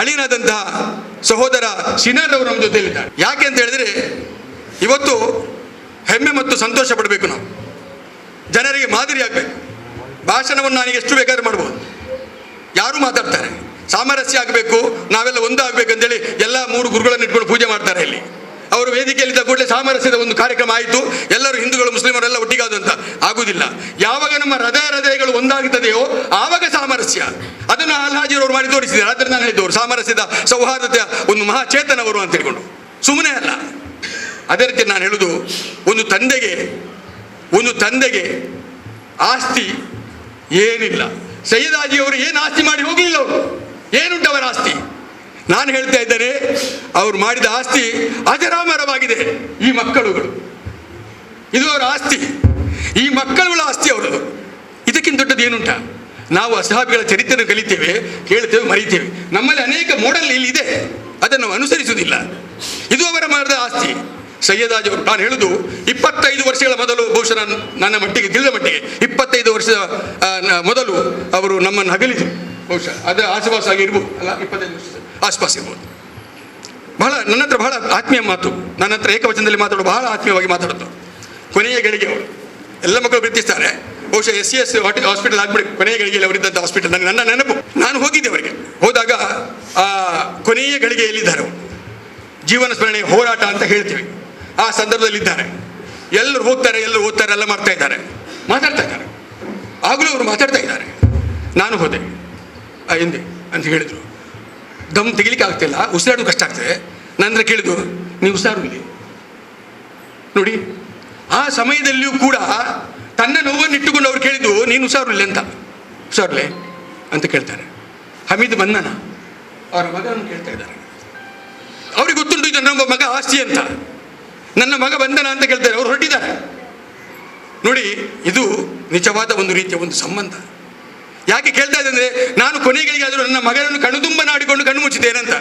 ಅಳಿನಾದಂತಹ ಸಹೋದರ ಸಿನಾರ್ ಅವರು ನಮ್ಮ ಜೊತೆಯಲ್ಲಿದ್ದಾರೆ. ಯಾಕೆ ಅಂತ ಹೇಳಿದರೆ ಇವತ್ತು ಹೆಮ್ಮೆ ಮತ್ತು ಸಂತೋಷ ಪಡಬೇಕು, ನಾವು ಜನರಿಗೆ ಮಾದರಿ ಆಗಬೇಕು. ಭಾಷಣವನ್ನು ನಾನೀಗ ಎಷ್ಟು ಬೇಕಾದ್ರೂ ಮಾಡ್ಬೋದು, ಯಾರು ಮಾತಾಡ್ತಾರೆ, ಸಾಮರಸ್ಯ ಆಗಬೇಕು, ನಾವೆಲ್ಲ ಒಂದಾಗಬೇಕಂತೇಳಿ ಎಲ್ಲ 3 ಗುರುಗಳನ್ನು ಇಟ್ಕೊಂಡು ಪೂಜೆ ಮಾಡ್ತಾರೆ. ಇಲ್ಲಿ ಅವರು ವೇದಿಕೆಯಲ್ಲಿದ್ದ ಕೂಡಲೇ ಸಾಮರಸ್ಯದ ಒಂದು ಕಾರ್ಯಕ್ರಮ ಆಯಿತು, ಎಲ್ಲರೂ ಹಿಂದೂಗಳು ಮುಸ್ಲಿಮರೆಲ್ಲ ಒಟ್ಟಿಗಾದು ಅಂತ ಆಗುವುದಿಲ್ಲ. ಯಾವಾಗ ನಮ್ಮ ಹೃದಯಗಳು ಒಂದಾಗುತ್ತದೆಯೋ ಆವಾಗ ಸಾಮರಸ್ಯ. ಅದನ್ನು ಅಲ್ಹಾಜಿಯವರು ಮಾಡಿ ತೋರಿಸಿದ್ದಾರೆ. ಆದರೆ ನಾನು ಹೇಳಿದವರು ಸಾಮರಸ್ಯದ ಸೌಹಾರ್ದತೆಯ ಒಂದು ಮಹಾಚೇತನವರು ಅಂತ ಹೇಳ್ಕೊಂಡು ಸುಮ್ಮನೆ ಅಲ್ಲ. ಅದೇ ರೀತಿ ನಾನು ಹೇಳುವುದು, ಒಂದು ತಂದೆಗೆ ಆಸ್ತಿ ಏನಿಲ್ಲ. ಸೈಯದ್ ಹಾಜಿಯವರು ಏನು ಆಸ್ತಿ ಮಾಡಿ ಹೋಗಲಿಲ್ಲ. ಅವರು ಏನುಂಟು ಅವರ ಆಸ್ತಿ? ನಾನು ಹೇಳ್ತಾ ಇದ್ದೇನೆ, ಅವರು ಮಾಡಿದ ಆಸ್ತಿ ಅಜರಾಮರವಾಗಿದೆ. ಈ ಮಕ್ಕಳುಗಳು, ಇದು ಅವರ ಆಸ್ತಿ, ಈ ಮಕ್ಕಳುಗಳ ಆಸ್ತಿ ಅವರದು. ಇದಕ್ಕಿಂತ ದೊಡ್ಡದು ಏನುಂಟ? ನಾವು ಅಸಹಾಬಿಗಳ ಚರಿತ್ರೆಯನ್ನು ಕಲಿತೇವೆ, ಕೇಳ್ತೇವೆ, ಮರಿತೇವೆ. ನಮ್ಮಲ್ಲಿ ಅನೇಕ ಮಾಡೆಲ್ ಇಲ್ಲಿ ಇದೆ, ಅದನ್ನು ನಾವು ಅನುಸರಿಸುವುದಿಲ್ಲ. ಇದು ಅವರ ಮಾಡಿದ ಆಸ್ತಿ. ಸಯ್ಯದಾಜ್ ಅವರು, ನಾನು ಹೇಳುದು 25 ವರ್ಷಗಳ ಮೊದಲು, ಬಹುಶಃ ನನ್ನ ಮಟ್ಟಿಗೆ ತಿಳಿದ ಮಟ್ಟಿಗೆ 25 ವರ್ಷದ ಮೊದಲು ಅವರು ನಮ್ಮನ್ನು ಅಗಲಿದರು. ಬಹುಶಃ ಅದರ ಆಸುಪಾಸಾಗಿ ಇರ್ಬೋದು, ಅಲ್ಲ 25 ವರ್ಷದ ಆಸುಪಾಸು ಇರ್ಬೋದು. ನನ್ನ ಹತ್ರ ಬಹಳ ಆತ್ಮೀಯ ಮಾತು, ನನ್ನ ಹತ್ರ ಏಕವಚನದಲ್ಲಿ ಮಾತಾಡೋ ಬಹಳ ಆತ್ಮೀಯವಾಗಿ ಮಾತಾಡೋದು. ಕೊನೆಯ ಗಳಿಗೆ ಅವರು ಎಲ್ಲ ಮಕ್ಕಳು ಪ್ರೀತಿಸ್ತಾರೆ. ಬಹುಶಃ SCS ಹಾಸ್ಪಿಟಲ್ ಆಗ್ಬಿಡಿ, ಕೊನೆಯ ಗಳಿಗೆಯಲ್ಲಿ ಅವರಿದ್ದಂಥ ಹಾಸ್ಪಿಟಲ್ ನನ್ನ ನೆನಪು. ನಾನು ಹೋಗಿದ್ದೆ ಅವರಿಗೆ. ಹೋದಾಗ ಆ ಕೊನೆಯ ಗಳಿಗೆಯಲ್ಲಿದ್ದಾರೆ ಅವರು. ಜೀವನ ಸ್ಮರಣೆ ಹೋರಾಟ ಅಂತ ಹೇಳ್ತೀವಿ, ಆ ಸಂದರ್ಭದಲ್ಲಿದ್ದಾರೆ. ಎಲ್ಲರೂ ಹೋಗ್ತಾರೆ, ಎಲ್ಲರೂ ಓದ್ತಾರೆ, ಎಲ್ಲ ಮಾಡ್ತಾ ಇದ್ದಾರೆ, ಮಾತಾಡ್ತಾ ಇದ್ದಾರೆ. ಆಗಲೂ ಅವರು ಮಾತಾಡ್ತಾ ಇದ್ದಾರೆ. ನಾನು ಹೋದೆ ಹಿಂದೆ ಅಂತ ಹೇಳಿದರು. ದಮ್ ತೆಗಿಲಿಕ್ಕೆ ಆಗ್ತಿಲ್ಲ, ಉಸಿರಾಡೋದು ಕಷ್ಟ ಆಗ್ತದೆ. ನಂತರ ಕೇಳಿದ್ರು, ನೀವು ಉಸಿರಾಡು ಇಲ್ಲಿ ನೋಡಿ. ಆ ಸಮಯದಲ್ಲಿಯೂ ಕೂಡ ತನ್ನ ನೋವನ್ನು ಇಟ್ಟುಕೊಂಡು ಅವ್ರು ಕೇಳಿದ್ದು, ನೀನು ಉಸಾರುಲೆ ಅಂತ, ಉಸಾರ್ಲೆ ಅಂತ ಕೇಳ್ತಾರೆ. ಹಮೀದ್ ಬಂದನ ಅವರ ಮಗನನ್ನು ಕೇಳ್ತಾ ಇದ್ದಾರೆ. ಅವ್ರಿಗೆ ಗೊತ್ತುಂಟು ಇದು ನನ್ನ ಮಗ ಆಸ್ತಿ ಅಂತ. ನನ್ನ ಮಗ ಬಂದನ ಅಂತ ಕೇಳ್ತಾರೆ. ಅವ್ರು ಹೊರಟಿದ್ದಾರೆ ನೋಡಿ. ಇದು ನಿಜವಾದ ಒಂದು ರೀತಿಯ ಒಂದು ಸಂಬಂಧ. ಯಾಕೆ ಕೇಳ್ತಾ ಇದೆ ಅಂದರೆ, ನಾನು ಕೊನೆಗಳಿಗೆ ಆದರೂ ನನ್ನ ಮಗನನ್ನು ಕಣ್ಣುತುಂಬ ನಾಡಿಕೊಂಡು ಕಣ್ಣು ಮುಚ್ಚಿದ್ದೇನಂತ,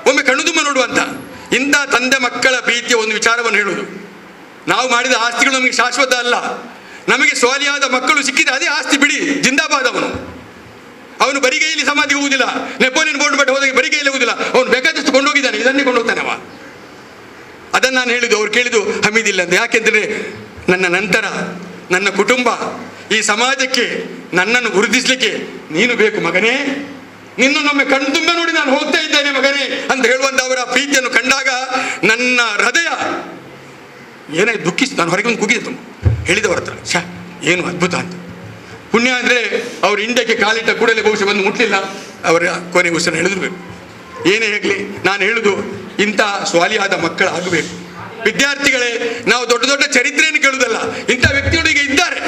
ಒಮ್ಮೆ ಕಣ್ಣುತುಂಬ ನೋಡುವಂತ. ಇಂಥ ತಂದೆ ಮಕ್ಕಳ ಪ್ರೀತಿಯ ಒಂದು ವಿಚಾರವನ್ನು ಹೇಳುವುದು. ನಾವು ಮಾಡಿದ ಆಸ್ತಿಗಳು ನಮಗೆ ಶಾಶ್ವತ ಅಲ್ಲ. ನಮಗೆ ಸ್ವಾಲಿಯಾದ ಮಕ್ಕಳು ಸಿಕ್ಕಿದ ಅದೇ ಆಸ್ತಿ, ಬಿಡಿ, ಜಿಂದಾಬಾದ್. ಅವನು ಬರಿಗೈಯಲ್ಲಿ ಸಮಾಧಿಗೆ ಹೋಗುವುದಿಲ್ಲ. ನೆಪೋಲಿಯನ್ ಬೋರ್ಡ್ ಬಟ್ ಹೋದಾಗ ಬರಿಗೈಯಲ್ಲಿ ಹೋಗುವುದಿಲ್ಲ. ಅವನು ಬೇಕಾದಷ್ಟು ಕೊಂಡೋಗಿದ್ದಾನೆ, ಇದನ್ನೇ ಕೊಂಡೋಗ್ತಾನೆ ಅವ. ಅದನ್ನು ನಾನು ಹೇಳಿದ್ದು. ಅವ್ರು ಕೇಳಿದ್ದು ಹಮೀದಿಲ್ಲ ಅಂತ. ಯಾಕೆಂದರೆ ನನ್ನ ನಂತರ ನನ್ನ ಕುಟುಂಬ, ಈ ಸಮಾಜಕ್ಕೆ ನನ್ನನ್ನು ಗುರುತಿಸಲಿಕ್ಕೆ ನೀನು ಬೇಕು ಮಗನೇ. ನಿನ್ನನ್ನೊಮ್ಮೆ ಕಣ್ತುಂಬ ನೋಡಿ ನಾನು ಹೋಗ್ತಾ ಇದ್ದೇನೆ ಮಗನೇ ಅಂತ ಹೇಳುವಂಥ ಅವರ ಪ್ರೀತಿಯನ್ನು ಕಂಡಾಗ ನನ್ನ ಹೃದಯ ಏನಾಯ್ತು, ದುಃಖಿಸಿ ನಾನು ಹೊರಗೆ ಒಂದು ಕುಗಿಯಿತು. ಹೇಳಿದವರ ಹತ್ರ, ಏನು ಅದ್ಭುತ ಅಂತ. ಪುಣ್ಯ ಅಂದರೆ ಅವರು ಇಂಡಿಯಾಕ್ಕೆ ಕಾಲಿಟ್ಟ ಕೂಡಲೇ ಬಹುಶಃ ಬಂದು ಮುಟ್ಲಿಲ್ಲ. ಅವರ ಕೊನೆಗೆ ಉಸಿರನ್ನು ಎಳೆದಿರಬೇಕು. ಏನೇ ಆಗಲಿ, ನಾನು ಹೇಳುದು, ಇಂಥ ಸ್ವಾಲಿಯಾದ ಮಕ್ಕಳಾಗಬೇಕು. ವಿದ್ಯಾರ್ಥಿಗಳೇ, ನಾವು ದೊಡ್ಡ ದೊಡ್ಡ ಚರಿತ್ರೆಯನ್ನು ಕೇಳುವುದಲ್ಲ, ಇಂಥ ವ್ಯಕ್ತಿಗಳು ಈಗ ಇದ್ದಾರೆ,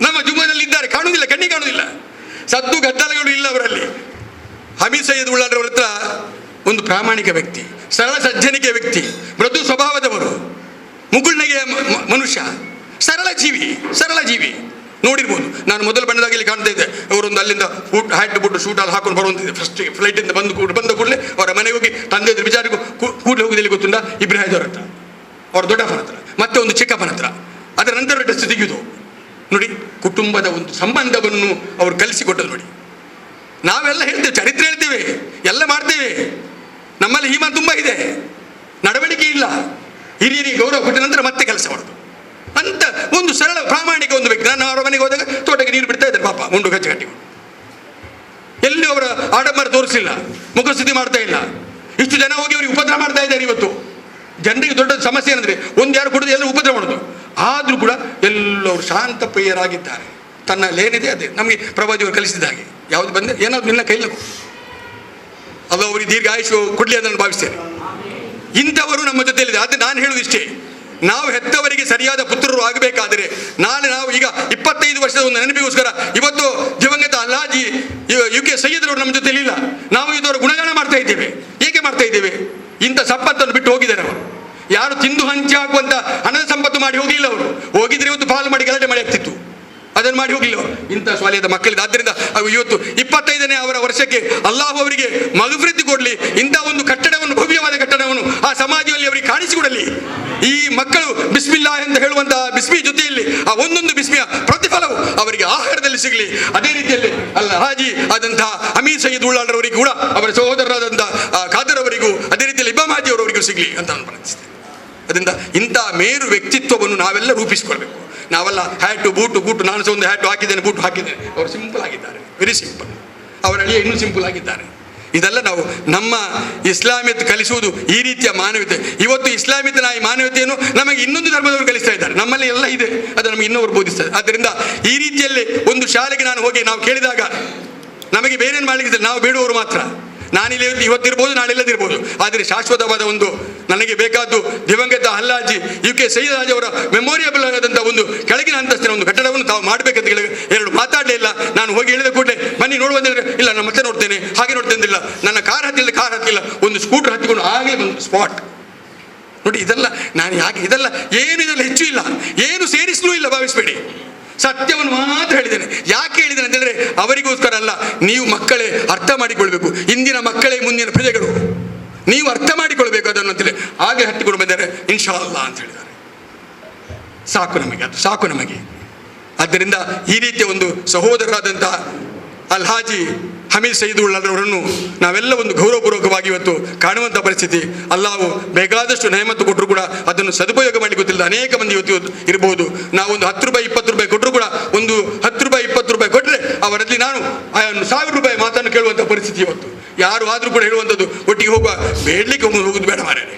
ನಮ್ಮ ಜುಮ್ಮದಲ್ಲಿ ಇದ್ದಾರೆ, ಕಾಣುವುದಿಲ್ಲ, ಕಣ್ಣಿಗೆ ಕಾಣುವುದಿಲ್ಲ. ಸದ್ದು ಗದ್ದಲಗಳು ಇಲ್ಲ ಅವರಲ್ಲಿ. ಹಮೀದ್ ಸಯ್ಯದ್ ಉಳ್ಳಾಡ್ರವರ ಹತ್ರ ಒಂದು ಪ್ರಾಮಾಣಿಕ ವ್ಯಕ್ತಿ, ಸರಳ ಸಜ್ಜನಿಕೆಯ ವ್ಯಕ್ತಿ, ಮೃದು ಸ್ವಭಾವದವರು, ಮುಗುಳ್ನಗೆಯ ಮನುಷ್ಯ, ಸರಳ ಜೀವಿ ನೋಡಿರ್ಬೋದು. ನಾನು ಮೊದಲು ಬಂದಾಗಲಿ ಕಾಣ್ತಾ ಇದ್ದೆ. ಅವರೊಂದು ಅಲ್ಲಿಂದ ಹ್ಯಾಟ್ ಬುಟ್ಟು ಶೂಟಲ್ಲಿ ಹಾಕೊಂಡು ಬರುವಂತಿದ್ದೆ. ಫಸ್ಟ್ ಫ್ಲೈಟಿಂದ ಬಂದ ಕೂಡಲೇ ಅವರ ಮನೆಗೆ ಹೋಗಿ ತಂದೆ ವಿಚಾರಕ್ಕೂ ಕೂಡಲೇ ಹೋಗುದಲ್ಲಿ ಗೊತ್ತುಂಟ, ಇಬ್ರಾಹಿದವ್ರ ಹತ್ರ, ಅವ್ರ ದೊಡ್ಡಪ್ಪನ ಹತ್ರ, ಮತ್ತೆ ಒಂದು ಚಿಕ್ಕಪ್ಪನ ಹತ್ರ. ಅದರ ನಂತರ ಡ್ರೆಸ್ ತೆಗೆಯುವುದು ನೋಡಿ. ಕುಟುಂಬದ ಒಂದು ಸಂಬಂಧವನ್ನು ಅವರು ಕಲಿಸಿಕೊಟ್ಟದ್ದು ನೋಡಿ. ನಾವೆಲ್ಲ ಹೇಳ್ತೇವೆ, ಚರಿತ್ರೆ ಹೇಳ್ತೇವೆ, ಎಲ್ಲ ಮಾಡ್ತೇವೆ. ನಮ್ಮಲ್ಲಿ ಹೀಮಾನ್ ತುಂಬ ಇದೆ, ನಡವಳಿಕೆ ಇಲ್ಲ. ಹಿರಿಯರಿಗೆ ಗೌರವ ಕೊಟ್ಟ ನಂತರ ಮತ್ತೆ ಕೆಲಸ ಮಾಡೋದು ಅಂತ ಒಂದು ಸರಳ ಪ್ರಾಮಾಣಿಕ ಒಂದು ವ್ಯಕ್ತಿ. ನಾನು ಅವರ ಮನೆಗೆ ಹೋದಾಗ ತೋಟಕ್ಕೆ ನೀರು ಬಿಡ್ತಾ ಇದ್ದಾರೆ ಪಾಪ, ಮುಂಡು ಕಟ್ಟಿಕೊಂಡು. ಎಲ್ಲಿ ಅವರ ಆಡಂಬರ ತೋರಿಸಲಿಲ್ಲ, ಮುಖಸ್ಥಿತಿ ಮಾಡ್ತಾ ಇಲ್ಲ. ಇಷ್ಟು ಜನ ಹೋಗಿ ಅವರಿಗೆ ಉಪದ್ರ ಮಾಡ್ತಾ ಇದ್ದಾರೆ. ಇವತ್ತು ಜನರಿಗೆ ದೊಡ್ಡ ಸಮಸ್ಯೆ ಏನಂದರೆ, ಒಂದು ಯಾರು ಕೊಡೋದು ಎಲ್ಲರೂ ಉಪದ್ರ ಮಾಡೋದು. ಆದರೂ ಕೂಡ ಎಲ್ಲರೂ ಶಾಂತ ಪ್ರಿಯರಾಗಿದ್ದಾರೆ. ತನ್ನಲ್ಲೇನಿದೆ ಅದೇ ನಮಗೆ ಪ್ರವಾದಿಯವರು ಕಲಿಸಿದ ಹಾಗೆ. ಯಾವುದು ಬಂದರೆ ಏನಾದ್ರು ನಿನ್ನ ಕೈಲಿ ಅದು ಅವರಿಗೆ ದೀರ್ಘಾಯುಷು ಕೊಡಲಿ ಅಂತ ನಾನು ಭಾವಿಸ್ತೇನೆ. ಇಂಥವರು ನಮ್ಮ ಜೊತೆಯಲ್ಲಿದೆ. ಆದರೆ ನಾನು ಹೇಳುವುದು ಇಷ್ಟೇ, ನಾವು ಹೆತ್ತವರಿಗೆ ಸರಿಯಾದ ಪುತ್ರರು ಆಗಬೇಕಾದರೆ, ನಾಳೆ ನಾವು ಈಗ 25 ವರ್ಷದ ಒಂದು ನೆನಪಿಗೋಸ್ಕರ ಇವತ್ತು ದಿವಂಗತ ಅಲ್ಲಾಜಿ UK ಸಯ್ಯದ್ರವರು ನಮ್ಮ ಜೊತೆಯಲ್ಲಿ ಇಲ್ಲ. ನಾವು ಇದರ ಗುಣಗಾನ ಮಾಡ್ತಾ ಇದ್ದೇವೆ. ಏಕೆ ಮಾಡ್ತಾ ಇದ್ದೇವೆ? ಇಂಥ ಸಂಪತ್ತನ್ನು ಬಿಟ್ಟು ಹೋಗಿದ್ದಾರೆ ಅವರು. ಯಾರು ತಿಂದು ಹಂಚಿ ಹಾಕುವಂಥ ಹಣದ ಸಂಪತ್ತು ಮಾಡಿ ಹೋಗಲಿಲ್ಲ ಅವರು. ಹೋಗಿದ್ರೆ ಇವತ್ತು ಪಾಲು ಮಾಡಿ ಗಲಾಟೆ ಮಾಡಿ ಆಗ್ತಿತ್ತು. ಅದನ್ನು ಮಾಡಿ ಹೋಗಲಿಲ್ಲ ಅವರು. ಇಂಥ ಸ್ವಾಲಿಯಾದ ಮಕ್ಕಳಿದೆ. ಆದ್ದರಿಂದ ಇವತ್ತು 25ನೇ ಅವರ ವರ್ಷಕ್ಕೆ ಅಲ್ಲಾಹು ಅವರಿಗೆ ಮಗಫಿರತ್ ಕೊಡಲಿ. ಇಂಥ ಒಂದು ಕಟ್ಟಡವನ್ನು, ಭವ್ಯವಾದ ಕಟ್ಟಡವನ್ನು ಆ ಸಮಾಜದಲ್ಲಿ ಅವರಿಗೆ ಕಾಣಿಸಿಕೊಡಲಿ. ಈ ಮಕ್ಕಳು ಬಿಸ್ಮಿಲ್ಲಾ ಅಂತ ಹೇಳುವಂತಹ ಬಿಸ್ಮಿ ಜೊತೆಯಲ್ಲಿ ಆ ಒಂದೊಂದು ಬಿಸ್ಮಿಯ ಪ್ರತಿಫಲವು ಅವರಿಗೆ ಆಹಾರದಲ್ಲಿ ಸಿಗಲಿ. ಅದೇ ರೀತಿಯಲ್ಲಿ ಹಾಜಿ ಆದಂತಹ ಹಮೀದ್ ಸಯ್ಯದ್ ಉಳ್ಳಾಳ್ರವರಿಗೂ ಕೂಡ ಅವರ ಸಹೋದರರಾದಂತಹ ಖಾದರ್ ಅವರಿಗೂ, ಅದೇ ರೀತಿಯಲ್ಲಿ ಇಮಾಮ್ ಹಾಜಿ ಅವರವರಿಗೂ ಸಿಗಲಿ ಅಂತ ನಾನು ಪ್ರಾರ್ಥಿಸ್ತೇನೆ. ಅದರಿಂದ ಇಂಥ ಮೇರು ವ್ಯಕ್ತಿತ್ವವನ್ನು ನಾವೆಲ್ಲ ರೂಪಿಸಿಕೊಳ್ಬೇಕು. ನಾವೆಲ್ಲ ಹ್ಯಾಟು ಬೂಟು ನಾನು ಸಹ ಒಂದು ಹ್ಯಾಟು ಹಾಕಿದ್ದೇನೆ, ಬೂಟು ಹಾಕಿದ್ದೇನೆ. ಅವರು ಸಿಂಪಲ್ ಆಗಿದ್ದಾರೆ, ವೆರಿ ಸಿಂಪಲ್. ಅವರ ಅಳಿಯ ಇನ್ನೂ ಸಿಂಪಲ್ ಆಗಿದ್ದಾರೆ. ಇದೆಲ್ಲ ನಾವು ನಮ್ಮ ಇಸ್ಲಾಮಿಯತ್ ಕಲಿಸುವುದು ಈ ರೀತಿಯ ಮಾನವೀಯತೆ. ಇವತ್ತು ಇಸ್ಲಾಮಿಯತನ ಈ ಮಾನವೀಯತೆಯನ್ನು ನಮಗೆ ಇನ್ನೊಂದು ಧರ್ಮದವರು ಕಲಿಸ್ತಾ ಇದ್ದಾರೆ. ನಮ್ಮಲ್ಲಿ ಎಲ್ಲ ಇದೆ, ಅದು ನಮಗೆ ಇನ್ನೊಬ್ಬರು ಬೋಧಿಸ್ತಾರೆ. ಆದ್ದರಿಂದ ಈ ರೀತಿಯಲ್ಲಿ ಒಂದು ಶಾಲೆಗೆ ನಾನು ಹೋಗಿ ನಾವು ಕೇಳಿದಾಗ ನಮಗೆ ಬೇರೇನು ಮಾಡಲಿಕ್ಕೆ ನಾವು ಬೇಡುವವರು ಮಾತ್ರ. ನಾನಿಲ್ಲಿ ಇವತ್ತಿರ್ಬೋದು, ನಾಳೆ ಇಲ್ಲದಿರ್ಬೋದು, ಆದರೆ ಶಾಶ್ವತವಾದ ಒಂದು ನನಗೆ ಬೇಕಾದ್ದು ದಿವಂಗತ ಅಲ್ಲಾಜಿ UK ಸಯ್ಯದ್ ಅವರ ಮೆಮೋರಿಯಬಲ್ ಆದಂಥ ಒಂದು ಕೆಳಗಿನ ಅಂತಸ್ತಿನ ಒಂದು ಕಟ್ಟಡವನ್ನು ತಾವು ಮಾಡಬೇಕಂತ ಹೇಳಿ ಎರಡು ಮಾತಾಡಲೇ ಇಲ್ಲ. ನಾನು ಹೋಗಿ ಹೇಳಿದ ಕೂಡಲೇ ಬನ್ನಿ ನೋಡುವಂದ್ರೆ, ಇಲ್ಲ ನಾನು ಮತ್ತೆ ನೋಡ್ತೇನೆ, ಹಾಗೆ ನೋಡ್ತೇನಿಲ್ಲ, ನನ್ನ ಕಾರ್ ಹತ್ತಿಲ್ಲ, ಒಂದು ಸ್ಕೂಟರ್ ಹತ್ತಿಕೊಂಡು ಆಗಲೇ ಬಂದು ಸ್ಪಾಟ್ ನೋಡಿ. ಇದೆಲ್ಲ ನಾನು ಯಾಕೆ ಇದೆಲ್ಲ ಏನು ಇದೆಲ್ಲ ಹೆಚ್ಚು ಇಲ್ಲ, ಏನು ಸೇರಿಸಲೂ ಇಲ್ಲ, ಭಾವಿಸಬೇಡಿ. ಸತ್ಯವನ್ನು ಮಾತ್ರ ಹೇಳಿದ್ದೇನೆ. ಯಾಕೆ ಹೇಳಿದ್ದೇನೆ ಅಂತಂದರೆ, ಅವರಿಗೋಸ್ಕರ ಅಲ್ಲ, ನೀವು ಮಕ್ಕಳೇ ಅರ್ಥ ಮಾಡಿಕೊಳ್ಬೇಕು. ಇಂದಿನ ಮಕ್ಕಳೇ ಮುಂದಿನ ಪ್ರಜೆಗಳು. ನೀವು ಅರ್ಥ ಮಾಡಿಕೊಳ್ಬೇಕು ಅದನ್ನು ಅಂತೇಳಿ ಹಾಗೆ ಹತ್ತಿಕೊಂಡು ಬಂದರೆ ಇನ್ಶಾ ಅಲ್ಲಾ ಅಂತ ಹೇಳಿದ್ದಾರೆ. ಸಾಕು ನಮಗೆ, ಅದು ಸಾಕು ನಮಗೆ. ಆದ್ದರಿಂದ ಈ ರೀತಿಯ ಒಂದು ಸಹೋದರರಾದಂತಹ ಅಲ್ಹಾಜಿ ಹಮೀದ್ ಸೈದುಳ್ಳವರನ್ನು ನಾವೆಲ್ಲ ಒಂದು ಗೌರವಪೂರ್ವಕವಾಗಿ ಇವತ್ತು ಕಾಣುವಂಥ ಪರಿಸ್ಥಿತಿ. ಅಲ್ಲಾವು ಬೇಕಾದಷ್ಟು ನೇಮತ್ತು ಕೊಟ್ಟರು ಕೂಡ ಅದನ್ನು ಸದುಪಯೋಗ ಮಾಡಿ ಗೊತ್ತಿಲ್ಲ ಅನೇಕ ಮಂದಿ ಇವತ್ತು ಇರ್ಬೋದು. ನಾವೊಂದು 10 ರೂಪಾಯಿ 20 ರೂಪಾಯಿ ಕೊಟ್ಟರು ಕೂಡ ಒಂದು 10 ರೂಪಾಯಿ 20 ರೂಪಾಯಿ ಕೊಟ್ಟರೆ ಅವರಲ್ಲಿ ನಾನು 1000 ರೂಪಾಯಿ ಮಾತನ್ನು ಕೇಳುವಂಥ ಪರಿಸ್ಥಿತಿ ಇವತ್ತು. ಯಾರು ಆದರೂ ಕೂಡ ಹೇಳುವಂಥದ್ದು ಒಟ್ಟಿಗೆ ಹೋಗುವ ಬೇಡಲಿಕ್ಕೆ ಹೋಗುದು ಬೇಡ ಮಾರ್ರೆ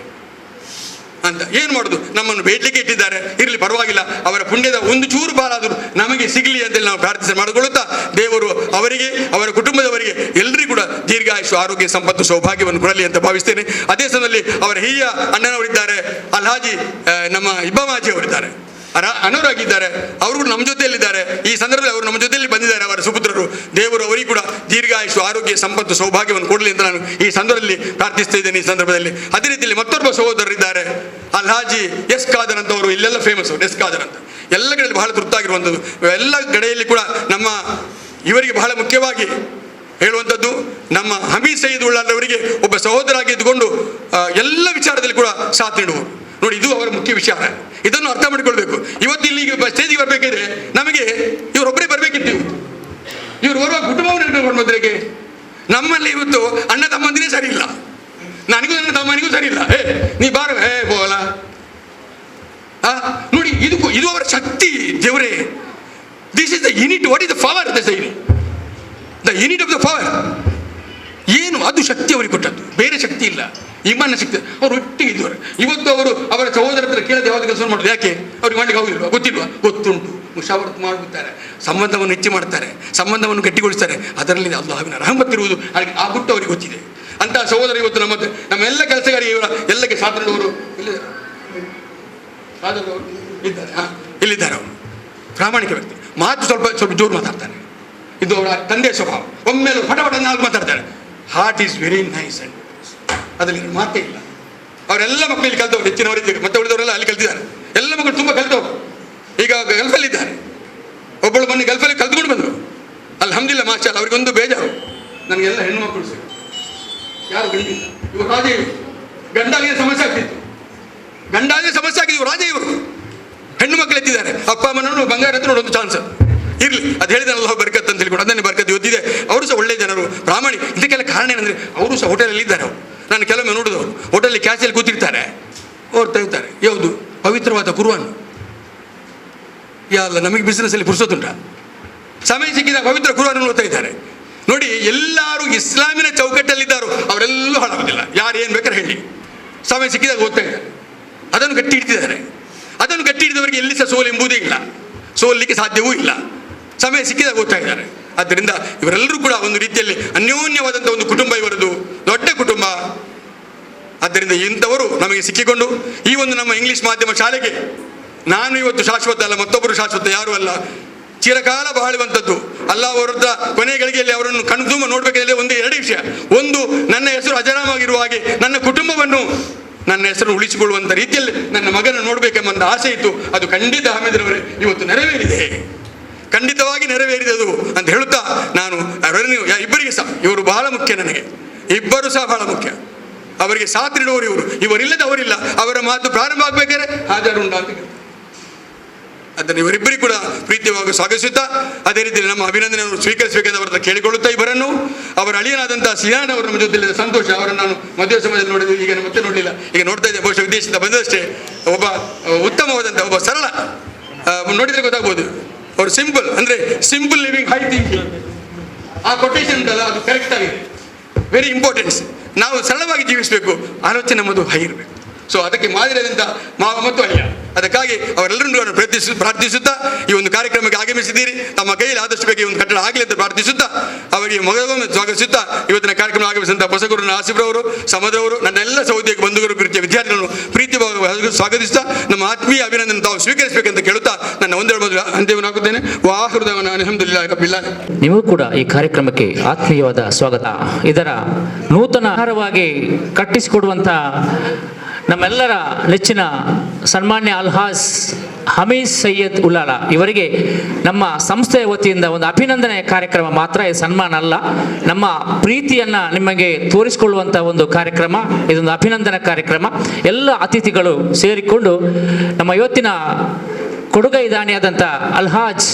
ಅಂತ. ಏನು ಮಾಡೋದು, ನಮ್ಮನ್ನು ಬೇಡಲಿಕ್ಕೆ ಇಟ್ಟಿದ್ದಾರೆ, ಇರಲಿ ಪರವಾಗಿಲ್ಲ, ಅವರ ಪುಣ್ಯದ ಒಂದು ಚೂರು ಪಾಲಾದರೂ ನಮಗೆ ಸಿಗಲಿ ಅಂತೇಳಿ ನಾವು ಪ್ರಾರ್ಥನೆ ಮಾಡಿಕೊಳ್ಳುತ್ತಾ ದೇವರು ಅವರಿಗೆ ಅವರ ಕುಟುಂಬದವರಿಗೆ ಎಲ್ಲರಿಗೂ ಕೂಡ ದೀರ್ಘಾಯುಷು ಆರೋಗ್ಯ ಸಂಪತ್ತು ಸೌಭಾಗ್ಯವನ್ನು ಕೊಡಲಿ ಅಂತ ಭಾವಿಸ್ತೇನೆ. ಅದೇ ಸಮಯದಲ್ಲಿ ಅವರ ಹಿರಿಯ ಅಣ್ಣನವರಿದ್ದಾರೆ, ಅಲ್ಹಾಜಿ ನಮ್ಮ ಇಬ್ಬಮಾಜಿ ಅವರಿದ್ದಾರೆ, ಅನವರಾಗಿದ್ದಾರೆ, ಅವರು ಕೂಡ ನಮ್ಮ ಜೊತೆಯಲ್ಲಿದ್ದಾರೆ. ಈ ಸಂದರ್ಭದಲ್ಲಿ ಅವರು ನಮ್ಮ ಜೊತೆಯಲ್ಲಿ ಬಂದಿದ್ದಾರೆ, ಅವರ ಸುಪುತ್ರರು. ದೇವರು ಅವರಿಗೆ ಕೂಡ ದೀರ್ಘಾಯುಷು ಆರೋಗ್ಯ ಸಂಪತ್ತು ಸೌಭಾಗ್ಯವನ್ನು ಕೊಡಲಿ ಅಂತ ನಾನು ಈ ಸಂದರ್ಭದಲ್ಲಿ ಪ್ರಾರ್ಥಿಸ್ತಾ ಇದ್ದೇನೆ. ಈ ಸಂದರ್ಭದಲ್ಲಿ ಅದೇ ರೀತಿಯಲ್ಲಿ ಮತ್ತೊಬ್ಬ ಸಹೋದರರಿದ್ದಾರೆ, ಅಲ್ಹಾಜಿ ಎಸ್ ಖಾದರ್ ಅಂತ. ಅವರು ಇಲ್ಲೆಲ್ಲ ಫೇಮಸ್, ಅವರು ಎಸ್ ಖಾದರ್ ಅಂತ ಎಲ್ಲ ಕಡೆಯಲ್ಲಿ ಬಹಳ ತುರ್ತಾಗಿರುವಂಥದ್ದು. ಎಲ್ಲ ಕಡೆಯಲ್ಲಿ ಕೂಡ ನಮ್ಮ ಇವರಿಗೆ ಬಹಳ ಮುಖ್ಯವಾಗಿ ಹೇಳುವಂಥದ್ದು, ನಮ್ಮ ಹಮೀದ್ ಸೈಯದ್ ಉಳ್ಳಾರವರಿಗೆ ಒಬ್ಬ ಸಹೋದರಾಗಿ ಇದ್ದುಕೊಂಡು ಎಲ್ಲ ವಿಚಾರದಲ್ಲಿ ಕೂಡ ಸಾಥ್ ನೀಡುವರು. ನೋಡಿ, ಇದು ಅವರ ಮುಖ್ಯ ವಿಚಾರ. ಇದನ್ನು ಅರ್ಥ ಮಾಡಿಕೊಳ್ಬೇಕು. ಇವತ್ತು ಇಲ್ಲಿಗೆ ಸ್ಟೇಜಿಗೆ ಬರಬೇಕಿದ್ರೆ ನಮಗೆ ಇವರೊಬ್ಬರೇ ಬರಬೇಕಿತ್ತು. ಇವರು ಬರುವ ಕುಟುಂಬವನ್ನು ಮೊದಲಿಗೆ ನಮ್ಮಲ್ಲಿ ಇವತ್ತು ಅಣ್ಣ ತಮ್ಮಂದಿರೇ ಸರಿ ಇಲ್ಲ, ನನಗೂ ನನ್ನ ತಮ್ಮನಿಗೂ ಸರಿ ಇಲ್ಲ. ನೀ ಬಾರ ಬೋಲ ನೋಡಿ, ಇದು ಅವರ ಶಕ್ತಿ. ದೇವರೇ, this is the unit. What is the power? The unit of the power ಏನು? ಅದು ಶಕ್ತಿ ಅವರಿಗೆ ಕೊಟ್ಟದ್ದು, ಬೇರೆ ಶಕ್ತಿ ಇಲ್ಲ. ಇಮ್ಮನ್ನ ಶಕ್ತಿ. ಅವರು ಒಟ್ಟಿಗೆ ಇದ್ದವರು. ಇವತ್ತು ಅವರು ಅವರ ಸಹೋದರ ಹತ್ರ ಕೇಳದೆ ಯಾವ್ದು ಕೆಲಸ ಮಾಡೋದು? ಯಾಕೆ ಅವ್ರಿಗೆ ಮಾಡ್ಲಿಕ್ಕೆ ಆಗುದಿಲ್ವಾ? ಗೊತ್ತಿಲ್ವಾ? ಗೊತ್ತುಂಟು. ಮುಷಾವರತ್ ಮಾಡುತ್ತಾರೆ, ಸಂಬಂಧವನ್ನು ಹೆಚ್ಚು ಮಾಡ್ತಾರೆ, ಸಂಬಂಧವನ್ನು ಗಟ್ಟಿಗೊಳಿಸ್ತಾರೆ. ಅದರಲ್ಲಿ ಅಲ್ಲಾಹ್ವಿನ ರಹಮತ್ ಇರುವುದು ಆ ಗುಟ್ಟು ಅವರಿಗೆ ಗೊತ್ತಿದೆ. ಅಂತ ಸಹೋದರ ಇವತ್ತು ನಮ್ಮೆಲ್ಲ ಕೆಲಸಗಾರಿಗೆ ಇವರ ಎಲ್ಲಕ್ಕೆ ಸಾಥ್ ನೀಡುವವರು ಇದ್ದಾರೆ. ಇಲ್ಲಿದ್ದಾರೆ ಅವರು ಪ್ರಾಮಾಣಿಕ ವ್ಯಕ್ತಿ. ಮಾತು ಸ್ವಲ್ಪ ಜೋರು ಮಾತಾಡ್ತಾರೆ. ಇದು ಅವರ ತಂದೆಯ ಸ್ವಭಾವ. ಒಮ್ಮೆಲೆ ಪಟಪಟ ನಾಲ್ಕು ಮಾತಾಡ್ತಾರೆ. Heart is very nice and ಅದರಲ್ಲಿ ಮಾತೇ ಇಲ್ಲ. ಅವರೆಲ್ಲ ಮಕ್ಕಳಲ್ಲಿ ಕಲ್ತವ್ರು, ಹೆಚ್ಚಿನವರಿದ್ದಾರೆ, ಮತ್ತೆ ಉಳಿದವರೆಲ್ಲ ಅಲ್ಲಿ ಕಲ್ತಿದ್ದಾರೆ. ಎಲ್ಲ ಮಕ್ಕಳು ತುಂಬ ಕಲ್ತವ್ರು. ಈಗ ಗಲ್ಫಲ್ಲಿದ್ದಾರೆ. ಒಬ್ಬಳು ಮೊನ್ನೆ ಗಲ್ಫಲ್ಲಿ ಕಲ್ತ್ಕೊಂಡು ಬಂದರು. ಅಲ್ಹಮ್ದುಲಿಲ್ಲಾಹ್ ಮಾಷಾಅಲ್ಲಾ. ಅವರಿಗೊಂದು ಬೇಜಾರು, ನನಗೆಲ್ಲ ಹೆಣ್ಣು ಮಕ್ಕಳು ಸಿಗ, ಯಾರು ಗಂಡಿಲ್ಲ. ಇವರು ರಾಜ, ಇವರು ಗಂಡಾಗಿಯೇ ಸಮಸ್ಯೆ ಆಗ್ತಿತ್ತು. ಗಂಡಾಗಿಯೇ ಸಮಸ್ಯೆ ಆಗಿದೆ. ಇವರು ರಾಜ, ಇವರು ಹೆಣ್ಣು ಮಕ್ಕಳು ಎತ್ತಿದ್ದಾರೆ. ಅಪ್ಪ ಅಮ್ಮನವರು ಬಂಗಾರ ಹತ್ರ ಒಂದು ಚಾನ್ಸ್ ಇರಲಿ. ಅದು ಹೇಳಿದ್ರೆ ಅಲ್ಲಾಹ್ ಬರ್ಕತ್ ಅಂತ ಹೇಳ್ಕೊಂಡು ಅದನ್ನೇ ಬರ್ಕತ್ ಓದಿದೆ. ಅವರು ಸಹ ಒಳ್ಳೆಯ ಜನರು, ಪ್ರಾಮಾಣಿಕ. ಇದಕ್ಕೆಲ್ಲ ಕಾರಣ ಏನಂದರೆ ಅವರು ಸಹ ಹೋಟೆಲಲ್ಲಿ ಇದ್ದಾರೆ. ಅವರು ನಾನು ಕೆಲವೊಮ್ಮೆ ನೋಡಿದವರು ಹೋಟೆಲಲ್ಲಿ ಕ್ಯಾಶಲ್ಲಿ ಕೂತಿರ್ತಾರೆ. ಅವ್ರು ತೆಗಿತಾರೆ ಯಾವುದು ಪವಿತ್ರವಾದ ಕುರ್ಆನ್. ಯಾಲ್ಲ, ನಮಗೆ ಬಿಸ್ನೆಸ್ಸಲ್ಲಿ ಪುರ್ಸೋತುಂಟ? ಸಮಯ ಸಿಕ್ಕಿದಾಗ ಪವಿತ್ರ ಕುರ್ಆನ್ ಓದ್ತಾ ಇದ್ದಾರೆ. ನೋಡಿ, ಎಲ್ಲರೂ ಇಸ್ಲಾಮಿನ ಚೌಕಟ್ಟಲ್ಲಿದ್ದಾರೋ ಅವರೆಲ್ಲೂ ಹಾಳಾಗೋದಿಲ್ಲ. ಯಾರು ಏನು ಬೇಕಾದ್ರೆ ಹೇಳಿ, ಸಮಯ ಸಿಕ್ಕಿದಾಗ ಓದ್ತಾ ಇದ್ದಾರೆ. ಅದನ್ನು ಗಟ್ಟಿ ಇಡ್ತಿದ್ದಾರೆ. ಅದನ್ನು ಗಟ್ಟಿ ಹಿಡಿದವರಿಗೆ ಎಲ್ಲಿ ಸಹ ಸೋಲು ಎಂಬುದೇ ಇಲ್ಲ, ಸೋಲಿಕ್ಕೆ ಸಾಧ್ಯವೂ ಇಲ್ಲ. ಸಮಯ ಸಿಕ್ಕಿದಾಗ ಓದ್ತಾ ಇದ್ದಾರೆ. ಆದ್ದರಿಂದ ಇವರೆಲ್ಲರೂ ಕೂಡ ಒಂದು ರೀತಿಯಲ್ಲಿ ಅನ್ಯೋನ್ಯವಾದಂಥ ಒಂದು ಕುಟುಂಬ ಇವರದು, ದೊಡ್ಡ ಕುಟುಂಬ. ಆದ್ದರಿಂದ ಇಂಥವರು ನಮಗೆ ಸಿಕ್ಕಿಕೊಂಡು ಈ ಒಂದು ನಮ್ಮ ಇಂಗ್ಲಿಷ್ ಮಾಧ್ಯಮ ಶಾಲೆಗೆ ನಾನು ಇವತ್ತು ಶಾಶ್ವತ ಅಲ್ಲ, ಮತ್ತೊಬ್ಬರು ಶಾಶ್ವತ ಯಾರೂ ಅಲ್ಲ, ಚಿರಕಾಲ ಬಾಳುವಂಥದ್ದು. ಅಲ್ಲಾಹ್ ಅವರದ್ದ ಕೊನೆ ಗಳಿಗೆಯಲ್ಲಿ ಅವರನ್ನು ಕಣ್ಣು ತುಂಬ ನೋಡಬೇಕಾದ್ರೆ ಒಂದು ಎರಡು ವಿಷಯ. ಒಂದು, ನನ್ನ ಹೆಸರು ಅಜರಾಮಾಗಿರುವ ಹಾಗೆ ನನ್ನ ಕುಟುಂಬವನ್ನು, ನನ್ನ ಹೆಸರು ಉಳಿಸಿಕೊಳ್ಳುವಂಥ ರೀತಿಯಲ್ಲಿ ನನ್ನ ಮಗನ ನೋಡಬೇಕೆಂಬ ಆಸೆ ಇತ್ತು. ಅದು ಖಂಡಿತ ಅಹಮದ್ರವರೇ ಇವತ್ತು ನೆರವೇರಿದೆ, ಖಂಡಿತವಾಗಿ ನೆರವೇರಿದೆ ಅದು ಅಂತ ಹೇಳುತ್ತಾ ನಾನು ಅವರನ್ನು ಇಬ್ಬರಿಗೆ ಸಹ, ಇವರು ಬಹಳ ಮುಖ್ಯ ನನಗೆ, ಇಬ್ಬರು ಸಹ ಬಹಳ ಮುಖ್ಯ. ಅವರಿಗೆ ಸಾಥ್ ನೀಡುವವರು ಇವರಿಲ್ಲದ ಅವರಿಲ್ಲ. ಅವರ ಮಾತು ಪ್ರಾರಂಭ ಆಗಬೇಕಾದ್ರೆ ಹಾಜರುಂಡ ಅಂತ ಹೇಳ್ತಾರೆ. ಅದನ್ನು ಇವರಿಬ್ಬರಿಗೂ ಕೂಡ ಪ್ರೀತಿಯಾಗಿ ಸ್ವಾಗತಿಸುತ್ತಾ ಅದೇ ರೀತಿಯಲ್ಲಿ ನಮ್ಮ ಅಭಿನಂದನೆಯನ್ನು ಸ್ವೀಕರಿಸಬೇಕೆಂದು ಅವರನ್ನು ಕೇಳಿಕೊಳ್ಳುತ್ತಾ, ಇಬ್ಬರನ್ನು ಅವರ ಅಳಿಯನಾದಂಥ ಸಿಯಾನ್ ಅವರು ನಮ್ಮ ಜೊತೆಯಲ್ಲಿ ಸಂತೋಷ. ಅವರನ್ನು ನಾನು ಮದುವೆ ಸಮಯದಲ್ಲಿ ನೋಡಿದ್ದು, ಈಗ ಮತ್ತೆ ನೋಡಲಿಲ್ಲ, ಈಗ ನೋಡ್ತಾ ಇದ್ದೆ. ಬಹುಶಃ ವಿದೇಶದಿಂದ ಬಂದಷ್ಟೇ. ಒಬ್ಬ ಉತ್ತಮವಾದಂಥ ಒಬ್ಬ ಸರಳ, ನೋಡಿದರೆ ಗೊತ್ತಾಗ್ಬೋದು. ಅವರು ಸಿಂಪಲ್, ಅಂದರೆ ಸಿಂಪಲ್ ಲಿವಿಂಗ್ ಹೈ ಥಿಂಕಿಂಗ್. ಆ ಕೊಟೇಶನ್ ಉಂಟಲ್ಲ, ಅದು ಕರೆಕ್ಟ್ ಆಗಿದೆ. Very importance. ನಾವು ಸರಳವಾಗಿ ಜೀವಿಸಬೇಕು, ಆಲೋಚನೆ ನಮ್ಮದು ಹೈ ಇರಬೇಕು. ಸೊ ಅದಕ್ಕೆ ಮಾದರಿಯಾದಂಥ ಮಾವ ಮತ್ತು ಅಳಿಯ. ಅದಕ್ಕಾಗಿ ಅವರೆಲ್ಲರನ್ನು ಪ್ರಾರ್ಥಿಸುತ್ತಾ ಈ ಒಂದು ಕಾರ್ಯಕ್ರಮಕ್ಕೆ ಆಗಮಿಸಿದ್ದೀರಿ. ತಮ್ಮ ಕೈಯಲ್ಲಿ ಆದಷ್ಟು ಬೇಗ ಈ ಒಂದು ಕಟ್ಟಡ ಆಗಲಿ ಅಂತ ಪ್ರಾರ್ಥಿಸುತ್ತಾ ಅವರಿಗೆ ಮಗದೊಮ್ಮೆ ಸ್ವಾಗತಿಸುತ್ತಾ ಇವತ್ತಿನ ಕಾರ್ಯಕ್ರಮ ಆಗಮಿಸಿದಂಥ ಹೊಸಗುರು ಆಸಿಫ್ರವರು, ಸಮದ್ರವರು, ನನ್ನ ಎಲ್ಲ ಸಹೋದಯ ಬಂಧುಗಳು, ಪ್ರೀತಿಯ ವಿದ್ಯಾರ್ಥಿಗಳನ್ನು ಪ್ರೀತಿಯಾಗಿ ಸ್ವಾಗತಿಸ್ತಾ ನಮ್ಮ ಆತ್ಮೀಯ ಅಭಿನಂದನೆ ತಾವು ಸ್ವೀಕರಿಸಬೇಕಂತ ಕೇಳುತ್ತಾ ನನ್ನ ಒಂದೆರಡು ಮೊದಲು ಅಂತ್ಯವನ್ನಾಗುತ್ತೇನೆ. ವಾಹುರ್ದವನ ಅಲ್ಹಮ್ದುಲಿಲ್ಲಾಹಿ ರಬ್ಬಿಲ್ ಆಲಮೀನ್. ನಿಮಗೂ ಕೂಡ ಈ ಕಾರ್ಯಕ್ರಮಕ್ಕೆ ಆತ್ಮೀಯವಾದ ಸ್ವಾಗತ. ಇದರ ನೂತನ ಆಹಾರವಾಗಿ ಕಟ್ಟಿಸಿಕೊಡುವಂಥ ನಮ್ಮೆಲ್ಲರ ನೆಚ್ಚಿನ ಸನ್ಮಾನ್ಯ ಅಲ್ಹಾಜ್ ಹಮೀದ್ ಸೈಯದ್ ಉಲ್ಲಾಲ ಇವರಿಗೆ ನಮ್ಮ ಸಂಸ್ಥೆಯ ವತಿಯಿಂದ ಒಂದು ಅಭಿನಂದನೆ ಕಾರ್ಯಕ್ರಮ ಮಾತ್ರ, ಇದು ಸನ್ಮಾನ ಅಲ್ಲ. ನಮ್ಮ ಪ್ರೀತಿಯನ್ನು ನಿಮಗೆ ತೋರಿಸಿಕೊಳ್ಳುವಂಥ ಒಂದು ಕಾರ್ಯಕ್ರಮ, ಇದೊಂದು ಅಭಿನಂದನಾ ಕಾರ್ಯಕ್ರಮ. ಎಲ್ಲ ಅತಿಥಿಗಳು ಸೇರಿಕೊಂಡು ನಮ್ಮ ಇವತ್ತಿನ ಕೊಡುಗೈ ದಾನಿಯಾದಂಥ ಅಲ್ಹಾಜ್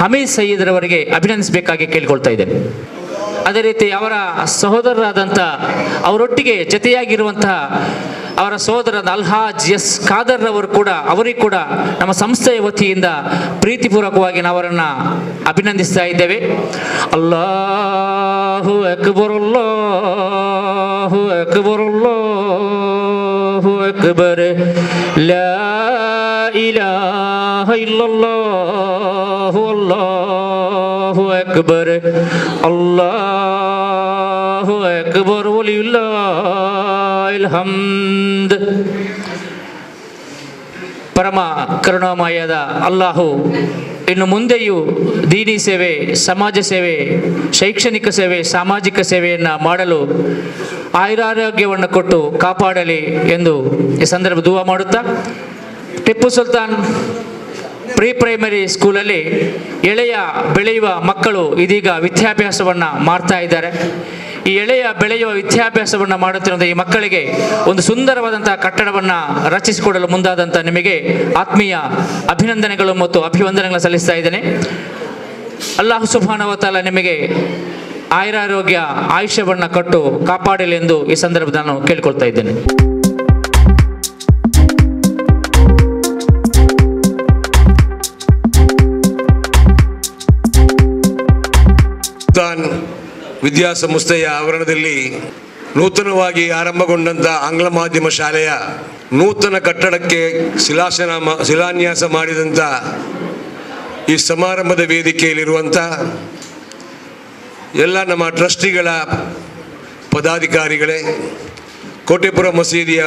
ಹಮೀದ್ ಸೈಯದ್ರವರಿಗೆ ಅಭಿನಂದಿಸಬೇಕಾಗಿ ಕೇಳಿಕೊಳ್ತಾ ಇದ್ದೇನೆ. ಅದೇ ರೀತಿ ಅವರ ಸಹೋದರರಾದಂಥ ಅವರೊಟ್ಟಿಗೆ ಜೊತೆಯಾಗಿರುವಂತಹ ಅವರ ಸಹೋದರರಾದ ಅಲ್ಹಾಜ್ ಎಸ್ ಖಾದರ್ ಅವರು ಕೂಡ, ಅವರಿಗೆ ಕೂಡ ನಮ್ಮ ಸಂಸ್ಥೆಯ ವತಿಯಿಂದ ಪ್ರೀತಿಪೂರ್ವಕವಾಗಿ ನಾವು ಅವರನ್ನು ಅಭಿನಂದಿಸ್ತಾ ಇದ್ದೇವೆ. ಅಲ್ಲಾಹು ಅಕ್ಬರ್ ಅಲ್ಲಾಹು ಅಕ್ಬರ್ ಅಲ್ಲಾಹು ಅಕ್ಬರ್ ಲಾ ಇಲಾಹ ಇಲ್ಲಲ್ಲಾಹು ಅಲ್ಲಾಹು ಅಕ್ಬರ್ ಅಲ್ಲಾಹು ಅಕ್ಬರ್ ವಲಿಯುಲ್ಲಾಹಿಲ್ ಹಮ್ದ್. ಪರಮ ಕರುಣಾಮಯದ ಅಲ್ಲಾಹು ಇನ್ನು ಮುಂದೆಯೂ ದೀನಿ ಸೇವೆ, ಸಮಾಜ ಸೇವೆ, ಶೈಕ್ಷಣಿಕ ಸೇವೆ, ಸಾಮಾಜಿಕ ಸೇವೆಯನ್ನು ಮಾಡಲು ಆಯುರಾರೋಗ್ಯವನ್ನು ಕೊಟ್ಟು ಕಾಪಾಡಲಿ ಎಂದು ಈ ಸಂದರ್ಭ ದುವಾ ಮಾಡುತ್ತಾ, ಟಿಪ್ಪು ಸುಲ್ತಾನ್ ಪ್ರೀ ಪ್ರೈಮರಿ ಸ್ಕೂಲಲ್ಲಿ ಎಳೆಯ ಬೆಳೆಯುವ ಮಕ್ಕಳು ಇದೀಗ ವಿದ್ಯಾಭ್ಯಾಸವನ್ನು ಮಾಡ್ತಾ ಇದ್ದಾರೆ. ಈ ಎಳೆಯ ಬೆಳೆಯುವ ವಿದ್ಯಾಭ್ಯಾಸವನ್ನು ಮಾಡುತ್ತಿರುವಂಥ ಈ ಮಕ್ಕಳಿಗೆ ಒಂದು ಸುಂದರವಾದಂಥ ಕಟ್ಟಡವನ್ನು ರಚಿಸಿಕೊಡಲು ಮುಂದಾದಂಥ ನಿಮಗೆ ಆತ್ಮೀಯ ಅಭಿನಂದನೆಗಳು ಮತ್ತು ಅಭಿವಂದನೆಗಳನ್ನು ಸಲ್ಲಿಸ್ತಾ ಇದ್ದೇನೆ. ಅಲ್ಲಾಹು ಸುಬ್ಹಾನಹು ವ ತಆಲಾ ನಿಮಗೆ ಆಯುರಾರೋಗ್ಯ ಆಯುಷ್ಯವನ್ನು ಕೊಟ್ಟು ಕಾಪಾಡಲಿ ಎಂದು ಈ ಸಂದರ್ಭದಲ್ಲಿ ನಾನು ಕೇಳಿಕೊಳ್ತಾ ಇದ್ದೇನೆ. ವಿದ್ಯಾಸಂಸ್ಥೆಯ ಆವರಣದಲ್ಲಿ ನೂತನವಾಗಿ ಆರಂಭಗೊಂಡಂಥ ಆಂಗ್ಲ ಮಾಧ್ಯಮ ಶಾಲೆಯ ನೂತನ ಕಟ್ಟಡಕ್ಕೆ ಶಿಲಾನ್ಯಾಸ ಮಾಡಿದಂಥ ಈ ಸಮಾರಂಭದ ವೇದಿಕೆಯಲ್ಲಿರುವಂಥ ಎಲ್ಲ ನಮ್ಮ ಟ್ರಸ್ಟಿಗಳ ಪದಾಧಿಕಾರಿಗಳೇ, ಕೋಟೆಪುರ ಮಸೀದಿಯ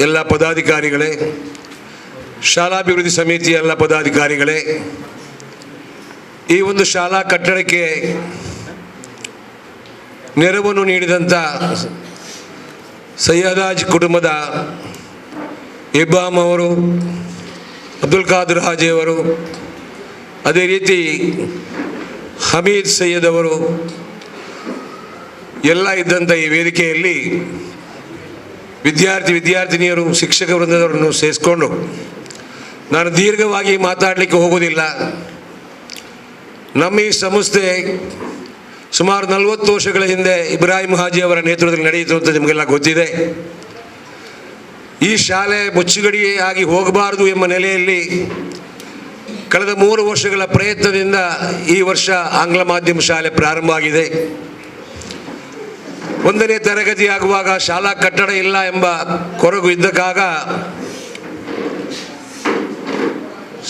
ಎಲ್ಲ ಪದಾಧಿಕಾರಿಗಳೇ, ಶಾಲಾಭಿವೃದ್ಧಿ ಸಮಿತಿಯ ಎಲ್ಲ ಪದಾಧಿಕಾರಿಗಳೇ, ಈ ಒಂದು ಶಾಲಾ ಕಟ್ಟಡಕ್ಕೆ ನೆರವನ್ನು ನೀಡಿದಂಥ ಸಯ್ಯದಾಜ್ ಕುಟುಂಬದ ಇಬ್ಬಾಮ್ ಅವರು, ಅಬ್ದುಲ್ ಖಾದರ್ ಹಾಜಿ ಅವರು, ಅದೇ ರೀತಿ ಹಮೀದ್ ಸೈಯದ್ ಅವರು ಎಲ್ಲ ಇದ್ದಂಥ ಈ ವೇದಿಕೆಯಲ್ಲಿ ವಿದ್ಯಾರ್ಥಿನಿಯರು, ಶಿಕ್ಷಕ ವೃಂದದವರನ್ನು ಸೇರಿಸ್ಕೊಂಡು ನಾನು ದೀರ್ಘವಾಗಿ ಮಾತಾಡಲಿಕ್ಕೆ ಹೋಗೋದಿಲ್ಲ. ನಮ್ಮ ಈ ಸಂಸ್ಥೆ ಸುಮಾರು 40 ವರ್ಷಗಳ ಹಿಂದೆ ಇಬ್ರಾಹಿಂ ಹಾಜಿ ಅವರ ನೇತೃತ್ವದಲ್ಲಿ ನಡೆಯಿತು ಅಂತ ನಿಮಗೆಲ್ಲ ಗೊತ್ತಿದೆ. ಈ ಶಾಲೆ ಮುಚ್ಚುಗಡಿಯಾಗಿ ಹೋಗಬಾರದು ಎಂಬ ನೆಲೆಯಲ್ಲಿ ಕಳೆದ 3 ವರ್ಷಗಳ ಪ್ರಯತ್ನದಿಂದ ಈ ವರ್ಷ ಆಂಗ್ಲ ಮಾಧ್ಯಮ ಶಾಲೆ ಪ್ರಾರಂಭ ಆಗಿದೆ. 1ನೇ ತರಗತಿ ಆಗುವಾಗ ಶಾಲಾ ಕಟ್ಟಡ ಇಲ್ಲ ಎಂಬ ಕೊರಗು ಇದ್ದಕ್ಕಾಗ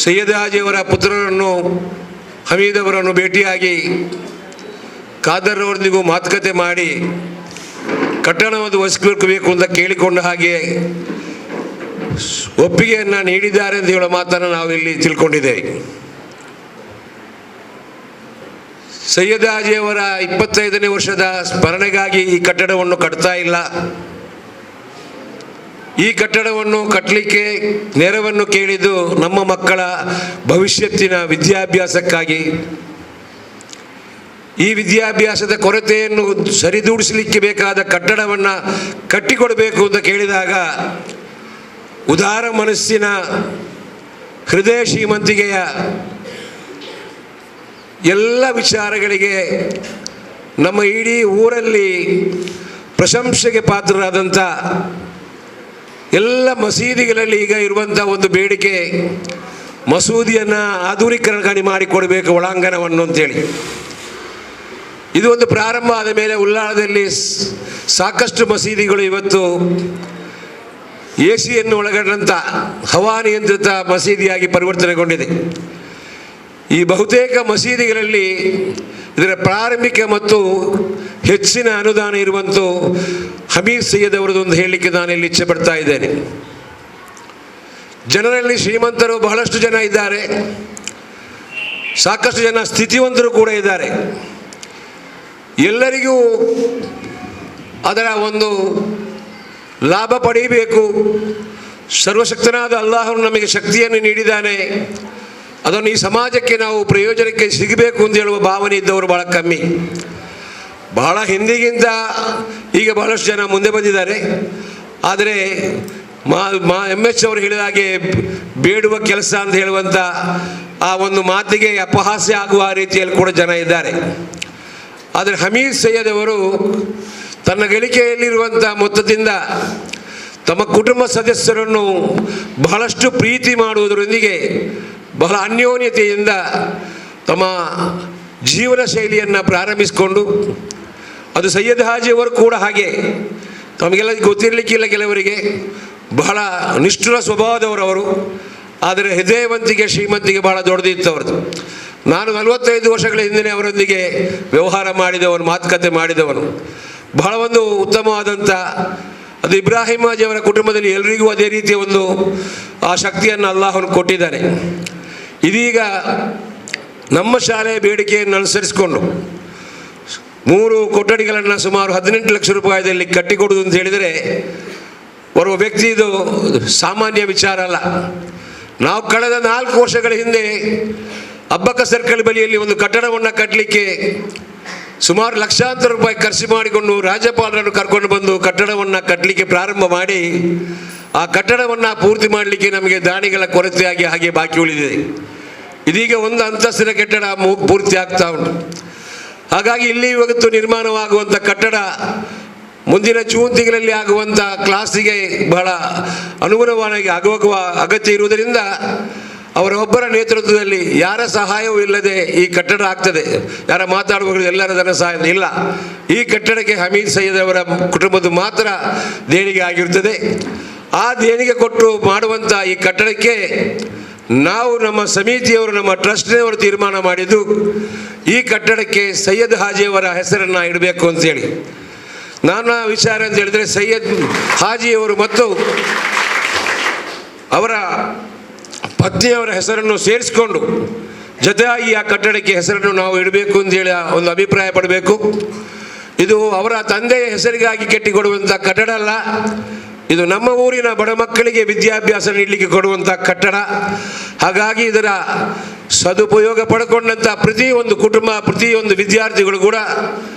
ಸೈಯದ್ ಹಾಜಿಯವರ ಪುತ್ರರನ್ನು, ಹಮೀದ್ ಅವರನ್ನು ಭೇಟಿಯಾಗಿ ಖಾದರ್ ಅವರೊಂದಿಗೂ ಮಾತುಕತೆ ಮಾಡಿ ಕಟ್ಟಡವನ್ನು ಒದಗಿಸಬೇಕು ಅಂತ ಕೇಳಿಕೊಂಡ ಹಾಗೆ ಒಪ್ಪಿಗೆಯನ್ನು ನೀಡಿದ್ದಾರೆ ಅಂತ ಹೇಳೋ ಮಾತನ್ನು ನಾವು ಇಲ್ಲಿ ತಿಳ್ಕೊಂಡಿದ್ದೇವೆ. ಸೈಯದ್ ಹಾಜಿಯವರ 25ನೇ ವರ್ಷದ ಸ್ಮರಣೆಗಾಗಿ ಈ ಕಟ್ಟಡವನ್ನು ಕಟ್ತಾ ಇಲ್ಲ. ಈ ಕಟ್ಟಡವನ್ನು ಕಟ್ಟಲಿಕ್ಕೆ ನೆರವನ್ನು ಕೇಳಿದ್ದು ನಮ್ಮ ಮಕ್ಕಳ ಭವಿಷ್ಯತ್ತಿನ ವಿದ್ಯಾಭ್ಯಾಸಕ್ಕಾಗಿ. ಈ ವಿದ್ಯಾಭ್ಯಾಸದ ಕೊರತೆಯನ್ನು ಸರಿದೂಡಿಸಲಿಕ್ಕೆ ಬೇಕಾದ ಕಟ್ಟಡವನ್ನು ಕಟ್ಟಿಕೊಡಬೇಕು ಅಂತ ಕೇಳಿದಾಗ ಉದಾರ ಮನಸ್ಸಿನ ಹೃದಯ ಶ್ರೀಮಂತಿಕೆಯ ಎಲ್ಲ ವಿಚಾರಗಳಿಗೆ ನಮ್ಮ ಇಡೀ ಊರಲ್ಲಿ ಪ್ರಶಂಸೆಗೆ ಪಾತ್ರರಾದಂಥ ಎಲ್ಲ ಮಸೀದಿಗಳಲ್ಲಿ ಈಗ ಇರುವಂಥ ಒಂದು ಬೇಡಿಕೆ, ಮಸೂದಿಯನ್ನು ಆಧುನೀಕರಣ ಮಾಡಿಕೊಡಬೇಕು ಒಳಾಂಗಣವನ್ನು ಅಂತೇಳಿ. ಇದು ಒಂದು ಪ್ರಾರಂಭ ಆದ ಮೇಲೆ ಉಲ್ಲಾಳದಲ್ಲಿ ಸಾಕಷ್ಟು ಮಸೀದಿಗಳು ಇವತ್ತು AC-ಯನ್ನು ಒಳಗೊಂಡಂಥ ಹವಾನಿಯಂತ್ರಿತ ಮಸೀದಿಯಾಗಿ ಪರಿವರ್ತನೆಗೊಂಡಿದೆ. ಈ ಬಹುತೇಕ ಮಸೀದಿಗಳಲ್ಲಿ ಇದರ ಪ್ರಾರಂಭಿಕ ಮತ್ತು ಹೆಚ್ಚಿನ ಅನುದಾನ ಇರುವಂಥ ಹಮೀದ್ ಸೈಯದ್ ಅವರದೊಂದು ಹೇಳಲಿಕ್ಕೆ ನಾನು ಇಲ್ಲಿ ಇಚ್ಛೆ ಪಡ್ತಾ ಇದ್ದೇನೆ. ಜನರಲ್ಲಿ ಶ್ರೀಮಂತರು ಬಹಳಷ್ಟು ಜನ ಇದ್ದಾರೆ, ಸಾಕಷ್ಟು ಜನ ಸ್ಥಿತಿವಂತರು ಕೂಡ ಇದ್ದಾರೆ. ಎಲ್ಲರಿಗೂ ಅದರ ಒಂದು ಲಾಭ ಪಡೆಯಬೇಕು. ಸರ್ವಶಕ್ತನಾದ ಅಲ್ಲಾಹನು ನಮಗೆ ಶಕ್ತಿಯನ್ನು ನೀಡಿದ್ದಾನೆ, ಅದನ್ನು ಈ ಸಮಾಜಕ್ಕೆ ನಾವು ಪ್ರಯೋಜನಕ್ಕೆ ಸಿಗಬೇಕು ಅಂತ ಹೇಳುವ ಭಾವನೆ ಇದ್ದವರು ಬಹಳ ಕಮ್ಮಿ. ಬಹಳ ಹಿಂದಿಗಿಂತ ಈಗ ಬಹಳಷ್ಟು ಜನ ಮುಂದೆ ಬಂದಿದ್ದಾರೆ. ಆದರೆ MS ಅವರು ಹೇಳಿದ ಹಾಗೆ ಬೇಡುವ ಕೆಲಸ ಅಂತ ಹೇಳುವಂಥ ಆ ಒಂದು ಮಾತಿಗೆ ಅಪಹಾಸ್ಯ ಆಗುವ ರೀತಿಯಲ್ಲಿ ಕೂಡ ಜನ ಇದ್ದಾರೆ. ಆದರೆ ಹಮೀದ್ ಸೈಯದ್ ಅವರು ತನ್ನ ಗಳಿಕೆಯಲ್ಲಿರುವಂಥ ಮೊತ್ತದಿಂದ ತಮ್ಮ ಕುಟುಂಬ ಸದಸ್ಯರನ್ನು ಬಹಳಷ್ಟು ಪ್ರೀತಿ ಮಾಡುವುದರೊಂದಿಗೆ ಬಹಳ ಅನ್ಯೋನ್ಯತೆಯಿಂದ ತಮ್ಮ ಜೀವನ ಶೈಲಿಯನ್ನು ಪ್ರಾರಂಭಿಸಿಕೊಂಡು, ಅದು ಸೈಯದ್ ಹಾಜಿಯವರು ಕೂಡ ಹಾಗೆ, ತಮಗೆಲ್ಲ ಗೊತ್ತಿರಲಿಕ್ಕಿಲ್ಲ ಕೆಲವರಿಗೆ, ಬಹಳ ನಿಷ್ಠುರ ಸ್ವಭಾವದವರವರು. ಆದರೆ ಹೃದಯವಂತಿಕೆ ಶ್ರೀಮಂತಿಗೆ ಬಹಳ ದೊಡ್ಡದಿತ್ತು ಅವ್ರದ್ದು. ನಾನು 45 ವರ್ಷಗಳ ಹಿಂದೆ ಅವರೊಂದಿಗೆ ವ್ಯವಹಾರ ಮಾಡಿದವನು, ಮಾತುಕತೆ ಮಾಡಿದವನು. ಬಹಳ ಒಂದು ಉತ್ತಮವಾದಂಥ, ಅದು ಇಬ್ರಾಹಿಂ ಹಾಜಿಯವರ ಕುಟುಂಬದಲ್ಲಿ ಎಲ್ರಿಗೂ ಅದೇ ರೀತಿಯ ಒಂದು ಆ ಶಕ್ತಿಯನ್ನು ಅಲ್ಲಾಹನು ಕೊಟ್ಟಿದ್ದಾನೆ. ಇದೀಗ ನಮ್ಮ ಶಾಲೆಯ ಬೇಡಿಕೆಯನ್ನು ಅನುಸರಿಸಿಕೊಂಡು 3 ಕೊಠಡಿಗಳನ್ನು ಸುಮಾರು 18 ಲಕ್ಷ ರೂಪಾಯಿದಲ್ಲಿ ಕಟ್ಟಿಕೊಡುವುದು ಅಂತ ಹೇಳಿದರೆ ಬರುವ ವ್ಯಕ್ತಿ ಇದು ಸಾಮಾನ್ಯ ವಿಚಾರ ಅಲ್ಲ. ನಾವು ಕಳೆದ 4 ವರ್ಷಗಳ ಹಿಂದೆ ಅಬ್ಬಕ್ಕ ಸರ್ಕಲ್ ಬಳಿಯಲ್ಲಿ ಒಂದು ಕಟ್ಟಡವನ್ನು ಕಟ್ಟಲಿಕ್ಕೆ ಸುಮಾರು ಲಕ್ಷಾಂತರ ರೂಪಾಯಿ ಖರ್ಚು ಮಾಡಿಕೊಂಡು ರಾಜ್ಯಪಾಲರನ್ನು ಕರ್ಕೊಂಡು ಬಂದು ಕಟ್ಟಡವನ್ನು ಕಟ್ಟಲಿಕ್ಕೆ ಪ್ರಾರಂಭ ಮಾಡಿ, ಆ ಕಟ್ಟಡವನ್ನು ಪೂರ್ತಿ ಮಾಡಲಿಕ್ಕೆ ನಮಗೆ ದಾನಿಗಳ ಕೊರತೆಯಾಗಿ ಹಾಗೆ ಬಾಕಿ ಉಳಿದಿದೆ. ಇದೀಗ ಒಂದು ಅಂತಸ್ತಿನ ಕಟ್ಟಡ ಪೂರ್ತಿ ಆಗ್ತಾ ಉಂಟು. ಹಾಗಾಗಿ ಇಲ್ಲಿ ಇವತ್ತು ನಿರ್ಮಾಣವಾಗುವಂಥ ಕಟ್ಟಡ ಮುಂದಿನ ಜೂನ್ ತಿಂಗಳಲ್ಲಿ ಆಗುವಂಥ ಕ್ಲಾಸಿಗೆ ಬಹಳ ಅನುಗುಣವಾಗಿ ಆಗುವ ಅಗತ್ಯ ಇರುವುದರಿಂದ ಅವರೊಬ್ಬರ ನೇತೃತ್ವದಲ್ಲಿ ಯಾರ ಸಹಾಯವೂ ಇಲ್ಲದೆ ಈ ಕಟ್ಟಡ ಆಗ್ತದೆ. ಯಾರ ಮಾತಾಡುವಾಗ ಎಲ್ಲರ ಧನ ಸಹಾಯ ಇಲ್ಲ. ಈ ಕಟ್ಟಡಕ್ಕೆ ಹಮೀದ್ ಸೈಯದ್ ಅವರ ಕುಟುಂಬದ ಮಾತ್ರ ದೇಣಿಗೆ ಆಗಿರುತ್ತದೆ. ಆ ದೇಣಿಗೆ ಕೊಟ್ಟು ಮಾಡುವಂಥ ಈ ಕಟ್ಟಡಕ್ಕೆ ನಾವು ನಮ್ಮ ಸಮಿತಿಯವರು, ನಮ್ಮ ಟ್ರಸ್ಟ್ನವರು ತೀರ್ಮಾನ ಮಾಡಿದ್ದು ಈ ಕಟ್ಟಡಕ್ಕೆ ಸೈಯದ್ ಹಾಜಿಯವರ ಹೆಸರನ್ನು ಇಡಬೇಕು ಅಂತೇಳಿ. ನನ್ನ ವಿಚಾರ ಅಂತ ಹೇಳಿದರೆ ಸೈಯದ್ ಹಾಜಿಯವರು ಮತ್ತು ಅವರ ಪತ್ನಿಯವರ ಹೆಸರನ್ನು ಸೇರಿಸಿಕೊಂಡು ಜೊತೆಯಾಗಿ ಆ ಕಟ್ಟಡಕ್ಕೆ ಹೆಸರನ್ನು ನಾವು ಇಡಬೇಕು ಅಂತೇಳಿ ಒಂದು ಅಭಿಪ್ರಾಯ ಪಡಬೇಕು. ಇದು ಅವರ ತಂದೆಯ ಹೆಸರಿಗಾಗಿ ಕಟ್ಟಿಕೊಡುವಂಥ ಕಟ್ಟಡ ಅಲ್ಲ, ಇದು ನಮ್ಮ ಊರಿನ ಬಡ ಮಕ್ಕಳಿಗೆ ವಿದ್ಯಾಭ್ಯಾಸ ನೀಡಲಿಕ್ಕೆ ಕೊಡುವಂಥ ಕಟ್ಟಡ. ಹಾಗಾಗಿ ಇದರ ಸದುಪಯೋಗ ಪಡ್ಕೊಂಡಂಥ ಪ್ರತಿಯೊಂದು ಕುಟುಂಬ, ಪ್ರತಿಯೊಂದು ವಿದ್ಯಾರ್ಥಿಗಳು ಕೂಡ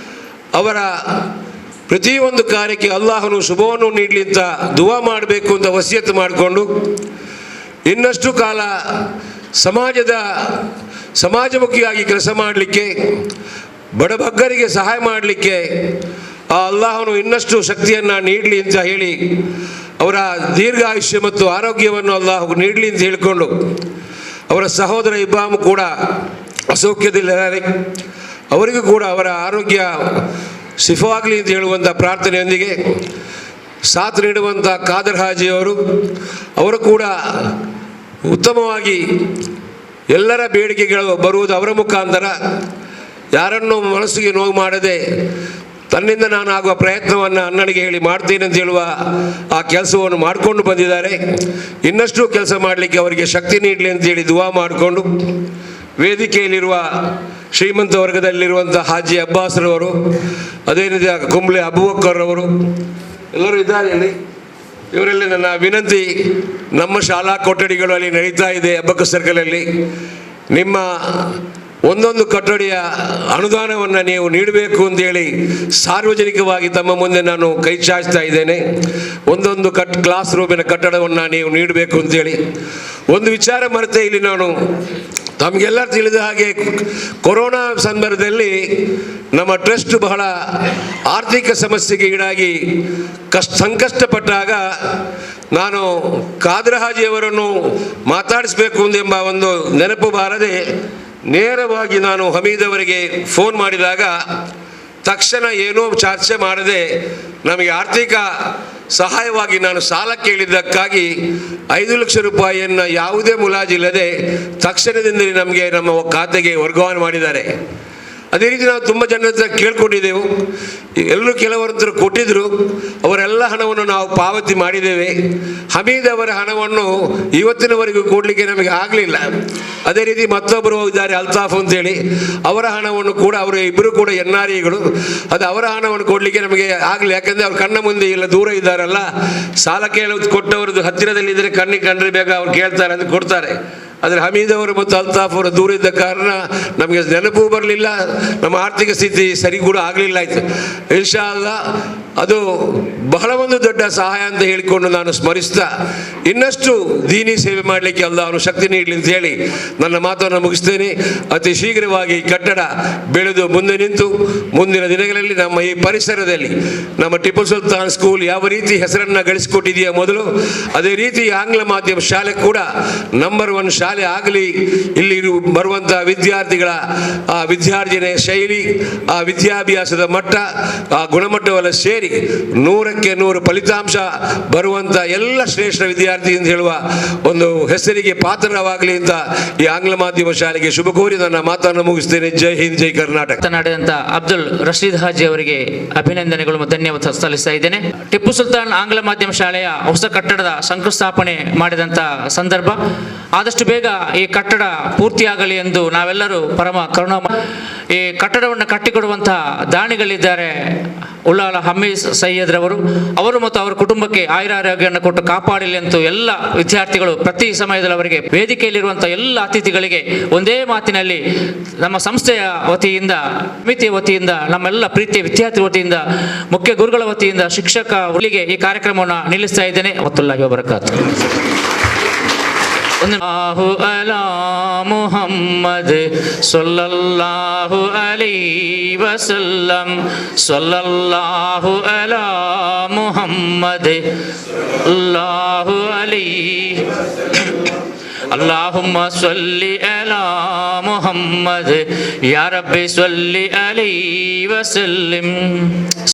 ಅವರ ಪ್ರತಿಯೊಂದು ಕಾರ್ಯಕ್ಕೆ ಅಲ್ಲಾಹನು ಶುಭವನ್ನು ನೀಡಲಿ ಅಂತ ದುವಾ ಮಾಡಬೇಕು ಅಂತ ವಸಿಯತ್ತು ಮಾಡಿಕೊಂಡು, ಇನ್ನಷ್ಟು ಕಾಲ ಸಮಾಜಮುಖಿಯಾಗಿ ಕೆಲಸ ಮಾಡಲಿಕ್ಕೆ, ಬಡಬಗ್ಗರಿಗೆ ಸಹಾಯ ಮಾಡಲಿಕ್ಕೆ ಆ ಅಲ್ಲಾಹನು ಇನ್ನಷ್ಟು ಶಕ್ತಿಯನ್ನು ನೀಡಲಿ ಅಂತ ಹೇಳಿ, ಅವರ ದೀರ್ಘಾಯುಷ್ಯ ಮತ್ತು ಆರೋಗ್ಯವನ್ನು ಅಲ್ಲಾಹು ನೀಡಲಿ ಅಂತ ಹೇಳಿಕೊಂಡು, ಅವರ ಸಹೋದರ ಇಬ್ರಾಹಿಂ ಕೂಡ ಅಸೌಖ್ಯದಲ್ಲಿದ್ದಾರೆ, ಅವರಿಗೂ ಕೂಡ ಅವರ ಆರೋಗ್ಯ ಸಿಫವಾಗಲಿ ಅಂತ ಹೇಳುವಂಥ ಪ್ರಾರ್ಥನೆಯೊಂದಿಗೆ ಸಾಥ್ ನೀಡುವಂಥ ಖಾದರ್ ಹಾಜಿಯವರು, ಅವರು ಕೂಡ ಉತ್ತಮವಾಗಿ ಎಲ್ಲರ ಬೇಡಿಕೆಗಳು ಬರುವುದು ಅವರ ಮುಖಾಂತರ, ಯಾರನ್ನು ಮನಸ್ಸಿಗೆ ನೋವು ಮಾಡದೆ ತನ್ನಿಂದ ನಾನು ಆಗುವ ಪ್ರಯತ್ನವನ್ನು ಅಣ್ಣನಿಗೆ ಹೇಳಿ ಮಾಡ್ತೀನಿ ಅಂತ ಹೇಳುವ ಆ ಕೆಲಸವನ್ನು ಮಾಡಿಕೊಂಡು ಬಂದಿದ್ದಾರೆ. ಇನ್ನಷ್ಟು ಕೆಲಸ ಮಾಡಲಿಕ್ಕೆ ಅವರಿಗೆ ಶಕ್ತಿ ನೀಡಲಿ ಅಂತೇಳಿ ದುವಾ ಮಾಡಿಕೊಂಡು, ವೇದಿಕೆಯಲ್ಲಿರುವ ಶ್ರೀಮಂತ ವರ್ಗದಲ್ಲಿರುವಂಥ ಹಾಜಿ ಅಬ್ಬಾಸ್ರವರು, ಅದೇ ರೀತಿ ಕುಂಬ್ಳೆ ಅಬೂಬಕ್ಕರ್ ಅವರು ಎಲ್ಲರೂ ಇದ್ದಾರೆ ಇಲ್ಲಿ. ಇವರಲ್ಲಿ ನನ್ನ ವಿನಂತಿ, ನಮ್ಮ ಶಾಲಾ ಕೊಠಡಿಗಳು ಅಲ್ಲಿ ನಡೀತಾ ಇದೆ ಅಬ್ಬಕ್ಕ ಸರ್ಕಲಲ್ಲಿ, ನಿಮ್ಮ ಒಂದೊಂದು ಕೊಠಡಿಯ ಅನುದಾನವನ್ನು ನೀವು ನೀಡಬೇಕು ಅಂತೇಳಿ ಸಾರ್ವಜನಿಕವಾಗಿ ತಮ್ಮ ಮುಂದೆ ನಾನು ಕೈ ಚಾಚ್ತಾ ಇದ್ದೇನೆ. ಒಂದೊಂದು ಕ್ಲಾಸ್ ರೂಮಿನ ಕಟ್ಟಡವನ್ನು ನೀವು ನೀಡಬೇಕು ಅಂತೇಳಿ. ಒಂದು ವಿಚಾರ ಮರೆತೆ ಇಲ್ಲಿ ನಾನು ತಮಗೆಲ್ಲ ತಿಳಿದ ಹಾಗೆ, ಕೊರೋನಾ ಸಂದರ್ಭದಲ್ಲಿ ನಮ್ಮ ಟ್ರಸ್ಟ್ ಬಹಳ ಆರ್ಥಿಕ ಸಮಸ್ಯೆಗೆ ಈಡಾಗಿ ಸಂಕಷ್ಟಪಟ್ಟಾಗ ನಾನು ಖಾದರ್ ಹಾಜಿಯವರನ್ನು ಮಾತಾಡಿಸಬೇಕು ಎಂಬ ಒಂದು ನೆನಪು ಬಾರದೆ ನೇರವಾಗಿ ನಾನು ಹಮೀದ್ ಅವರಿಗೆ ಫೋನ್ ಮಾಡಿದಾಗ ತಕ್ಷಣ ಏನೂ ಚರ್ಚೆ ಮಾಡದೆ ನಮಗೆ ಆರ್ಥಿಕ ಸಹಾಯವಾಗಿ ನಾನು ಸಾಲ ಕೇಳಿದ್ದಕ್ಕಾಗಿ 5 ಲಕ್ಷ ರೂಪಾಯಿಯನ್ನು ಯಾವುದೇ ಮುಲಾಜಿಲ್ಲದೆ ತಕ್ಷಣದಿಂದ ನಮಗೆ ನಮ್ಮ ಖಾತೆಗೆ ವರ್ಗಾವಣೆ ಮಾಡಿದ್ದಾರೆ. ಅದೇ ರೀತಿ ನಾವು ತುಂಬ ಜನರ ಹತ್ರ ಕೇಳ್ಕೊಂಡಿದ್ದೆವು, ಎಲ್ಲರೂ ಕೆಲವರಂತರು ಕೊಟ್ಟಿದ್ದರು, ಅವರೆಲ್ಲ ಹಣವನ್ನು ನಾವು ಪಾವತಿ ಮಾಡಿದ್ದೇವೆ. ಹಮೀದ್ ಅವರ ಹಣವನ್ನು ಇವತ್ತಿನವರೆಗೂ ಕೊಡಲಿಕ್ಕೆ ನಮಗೆ ಆಗಲಿಲ್ಲ. ಅದೇ ರೀತಿ ಮತ್ತೊಬ್ಬರು ಇದ್ದಾರೆ ಅಲ್ತಾಫ್ ಅಂತೇಳಿ, ಅವರ ಹಣವನ್ನು ಕೂಡ ಅವರು ಇಬ್ಬರು ಕೂಡ NRIಗಳು, ಅದು ಅವರ ಹಣವನ್ನು ಕೊಡಲಿಕ್ಕೆ ನಮಗೆ ಆಗಲಿ. ಯಾಕಂದರೆ ಅವ್ರು ಕಣ್ಣ ಮುಂದೆ ಇಲ್ಲ, ದೂರ ಇದ್ದಾರಲ್ಲ. ಸಾಲ ಕೊಟ್ಟವ್ರದ್ದು ಹತ್ತಿರದಲ್ಲಿದ್ದರೆ ಕಣ್ಣಿಗೆ ಕಂಡ್ರೆ ಬೇಗ ಅವ್ರು ಕೇಳ್ತಾರೆ ಅಂತ ಕೊಡ್ತಾರೆ. ಆದರೆ ಹಮೀದ್ ಅವರು ಮತ್ತು ಅಲ್ತಾಫ್ ಅವರು ದೂರ ಇದ್ದ ಕಾರಣ ನಮಗೆ ನೆನಪು ಬರಲಿಲ್ಲ, ನಮ್ಮ ಆರ್ಥಿಕ ಸ್ಥಿತಿ ಸರಿ ಕೂಡ ಆಗಲಿಲ್ಲ. ಆಯಿತು, ಇನ್ಶಾ ಅಲ್ಲಾ ಅದು ಬಹಳ ಒಂದು ದೊಡ್ಡ ಸಹಾಯ ಅಂತ ಹೇಳಿಕೊಂಡು ನಾನು ಸ್ಮರಿಸ್ತಾ, ಇನ್ನಷ್ಟು ದೀನಿ ಸೇವೆ ಮಾಡಲಿಕ್ಕೆ ಅಲ್ಲಾಹನು ಶಕ್ತಿ ನೀಡಲಿ ಅಂತ ಹೇಳಿ ನನ್ನ ಮಾತನ್ನು ಮುಗಿಸ್ತೇನೆ. ಅತಿ ಶೀಘ್ರವಾಗಿ ಕಟ್ಟಡ ಬೆಳೆದು ಮುಂದೆ ನಿಂತು ಮುಂದಿನ ದಿನಗಳಲ್ಲಿ ನಮ್ಮ ಈ ಪರಿಸರದಲ್ಲಿ ನಮ್ಮ ಟಿಪ್ಪು ಸುಲ್ತಾನ್ ಸ್ಕೂಲ್ ಯಾವ ರೀತಿ ಹೆಸರನ್ನು ಗಳಿಸಿಕೊಟ್ಟಿದೆಯಾ ಮೊದಲು, ಅದೇ ರೀತಿ ಆಂಗ್ಲ ಮಾಧ್ಯಮ ಶಾಲೆ ಕೂಡ ನಂಬರ್ 1 ಶಾಲೆ ಆಗಲಿ. ಇಲ್ಲಿ ಬರುವಂಥ ವಿದ್ಯಾರ್ಥಿಗಳ ಆ ವಿದ್ಯಾರ್ಜನೆ ಶೈಲಿ, ಆ ವಿದ್ಯಾಭ್ಯಾಸದ ಮಟ್ಟ, ಆ ಗುಣಮಟ್ಟವೆಲ್ಲ ಸೇರಿ 100ಕ್ಕೆ 100 ಫಲಿತಾಂಶ ಬರುವಂಥ ಎಲ್ಲ ಶ್ರೇಷ್ಠ ವಿದ್ಯಾರ್ಥಿ ಅಂತ ಹೇಳುವ ಒಂದು ಹೆಸರಿಗೆ ಪಾತ್ರವಾಗಲಿ ಅಂತ ಈ ಆಂಗ್ಲ ಮಾಧ್ಯಮ ಶಾಲೆಗೆ ಶುಭ ಕೋರಿ ನನ್ನ ಮಾತನ್ನು ಮುಗಿಸ್ತೇನೆ. ಜೈ ಹಿಂದ್, ಜೈ ಕರ್ನಾಟಕ. ಮಾತನಾಡಿದಂಥ ಅಬ್ದುಲ್ ರಶೀದ್ ಹಾಜಿ ಅವರಿಗೆ ಅಭಿನಂದನೆಗಳು ಮತ್ತು ಧನ್ಯವಾದ ಸಲ್ಲಿಸ್ತಾ ಇದ್ದೇನೆ. ಟಿಪ್ಪು ಸುಲ್ತಾನ್ ಆಂಗ್ಲ ಮಾಧ್ಯಮ ಶಾಲೆಯ ಹೊಸ ಕಟ್ಟಡದ ಶಂಕುಸ್ಥಾಪನೆ ಮಾಡಿದಂಥ ಸಂದರ್ಭ, ಆದಷ್ಟು ಬೇಗ ಈ ಕಟ್ಟಡ ಪೂರ್ತಿಯಾಗಲಿ ಎಂದು ನಾವೆಲ್ಲರೂ ಪರಮ ಕರುಣಾ. ಈ ಕಟ್ಟಡವನ್ನು ಕಟ್ಟಿಕೊಡುವಂಥ ದಾನಿಗಳಿದ್ದಾರೆ ಉಳ್ಳಾಲ ಹಮೀದ್ ಸೈಯದ್ರವರು, ಅವರು ಮತ್ತು ಅವರ ಕುಟುಂಬಕ್ಕೆ ಆಯುರಾರೋಗ್ಯವನ್ನು ಕೊಟ್ಟು ಕಾಪಾಡಲಿ ಅಂತ ಎಲ್ಲ ವಿದ್ಯಾರ್ಥಿಗಳು ಪ್ರತಿ ಸಮಯದಲ್ಲಿ ಅವರಿಗೆ ವೇದಿಕೆಯಲ್ಲಿರುವಂಥ ಎಲ್ಲ ಅತಿಥಿಗಳಿಗೆ ಒಂದೇ ಮಾತಿನಲ್ಲಿ ನಮ್ಮ ಸಂಸ್ಥೆಯ ವತಿಯಿಂದ, ಸಮಿತಿಯ ವತಿಯಿಂದ, ನಮ್ಮೆಲ್ಲ ಪ್ರೀತಿಯ ವಿದ್ಯಾರ್ಥಿ ವತಿಯಿಂದ, ಮುಖ್ಯ ಗುರುಗಳ ವತಿಯಿಂದ, ಶಿಕ್ಷಕ ಉಳಿಗೆ ಈ ಕಾರ್ಯಕ್ರಮವನ್ನು ನಿಲ್ಲಿಸ್ತಾ ಇದ್ದೇನೆ. ವರಹಮತುಲ್ಲಾಹಿ ವಬರಕಾತು. ಅಲ್ಲಾಹು ಅಲಾ ಮುಹಮ್ಮದ್ ಸಲ್ಲಲ್ಲಾಹು ಅಲೈಹಿ ವಸಲ್ಲಂ, ಸಲ್ಲಲ್ಲಾಹು ಅಲಾ ಮುಹಮ್ಮದ್ ಅಲ್ಲಾಹು ಅಲೈಹಿ. ಅಲ್ಲಾಹುಮ್ಮ ಸಲ್ಲಿ ಅಲಾ ಮುಹಮ್ಮದ್ ಯಾ ರಬ್ಬಿ ಸಲ್ಲಿ ಅಲೈಹಿ ವಸಲ್ಲಂ.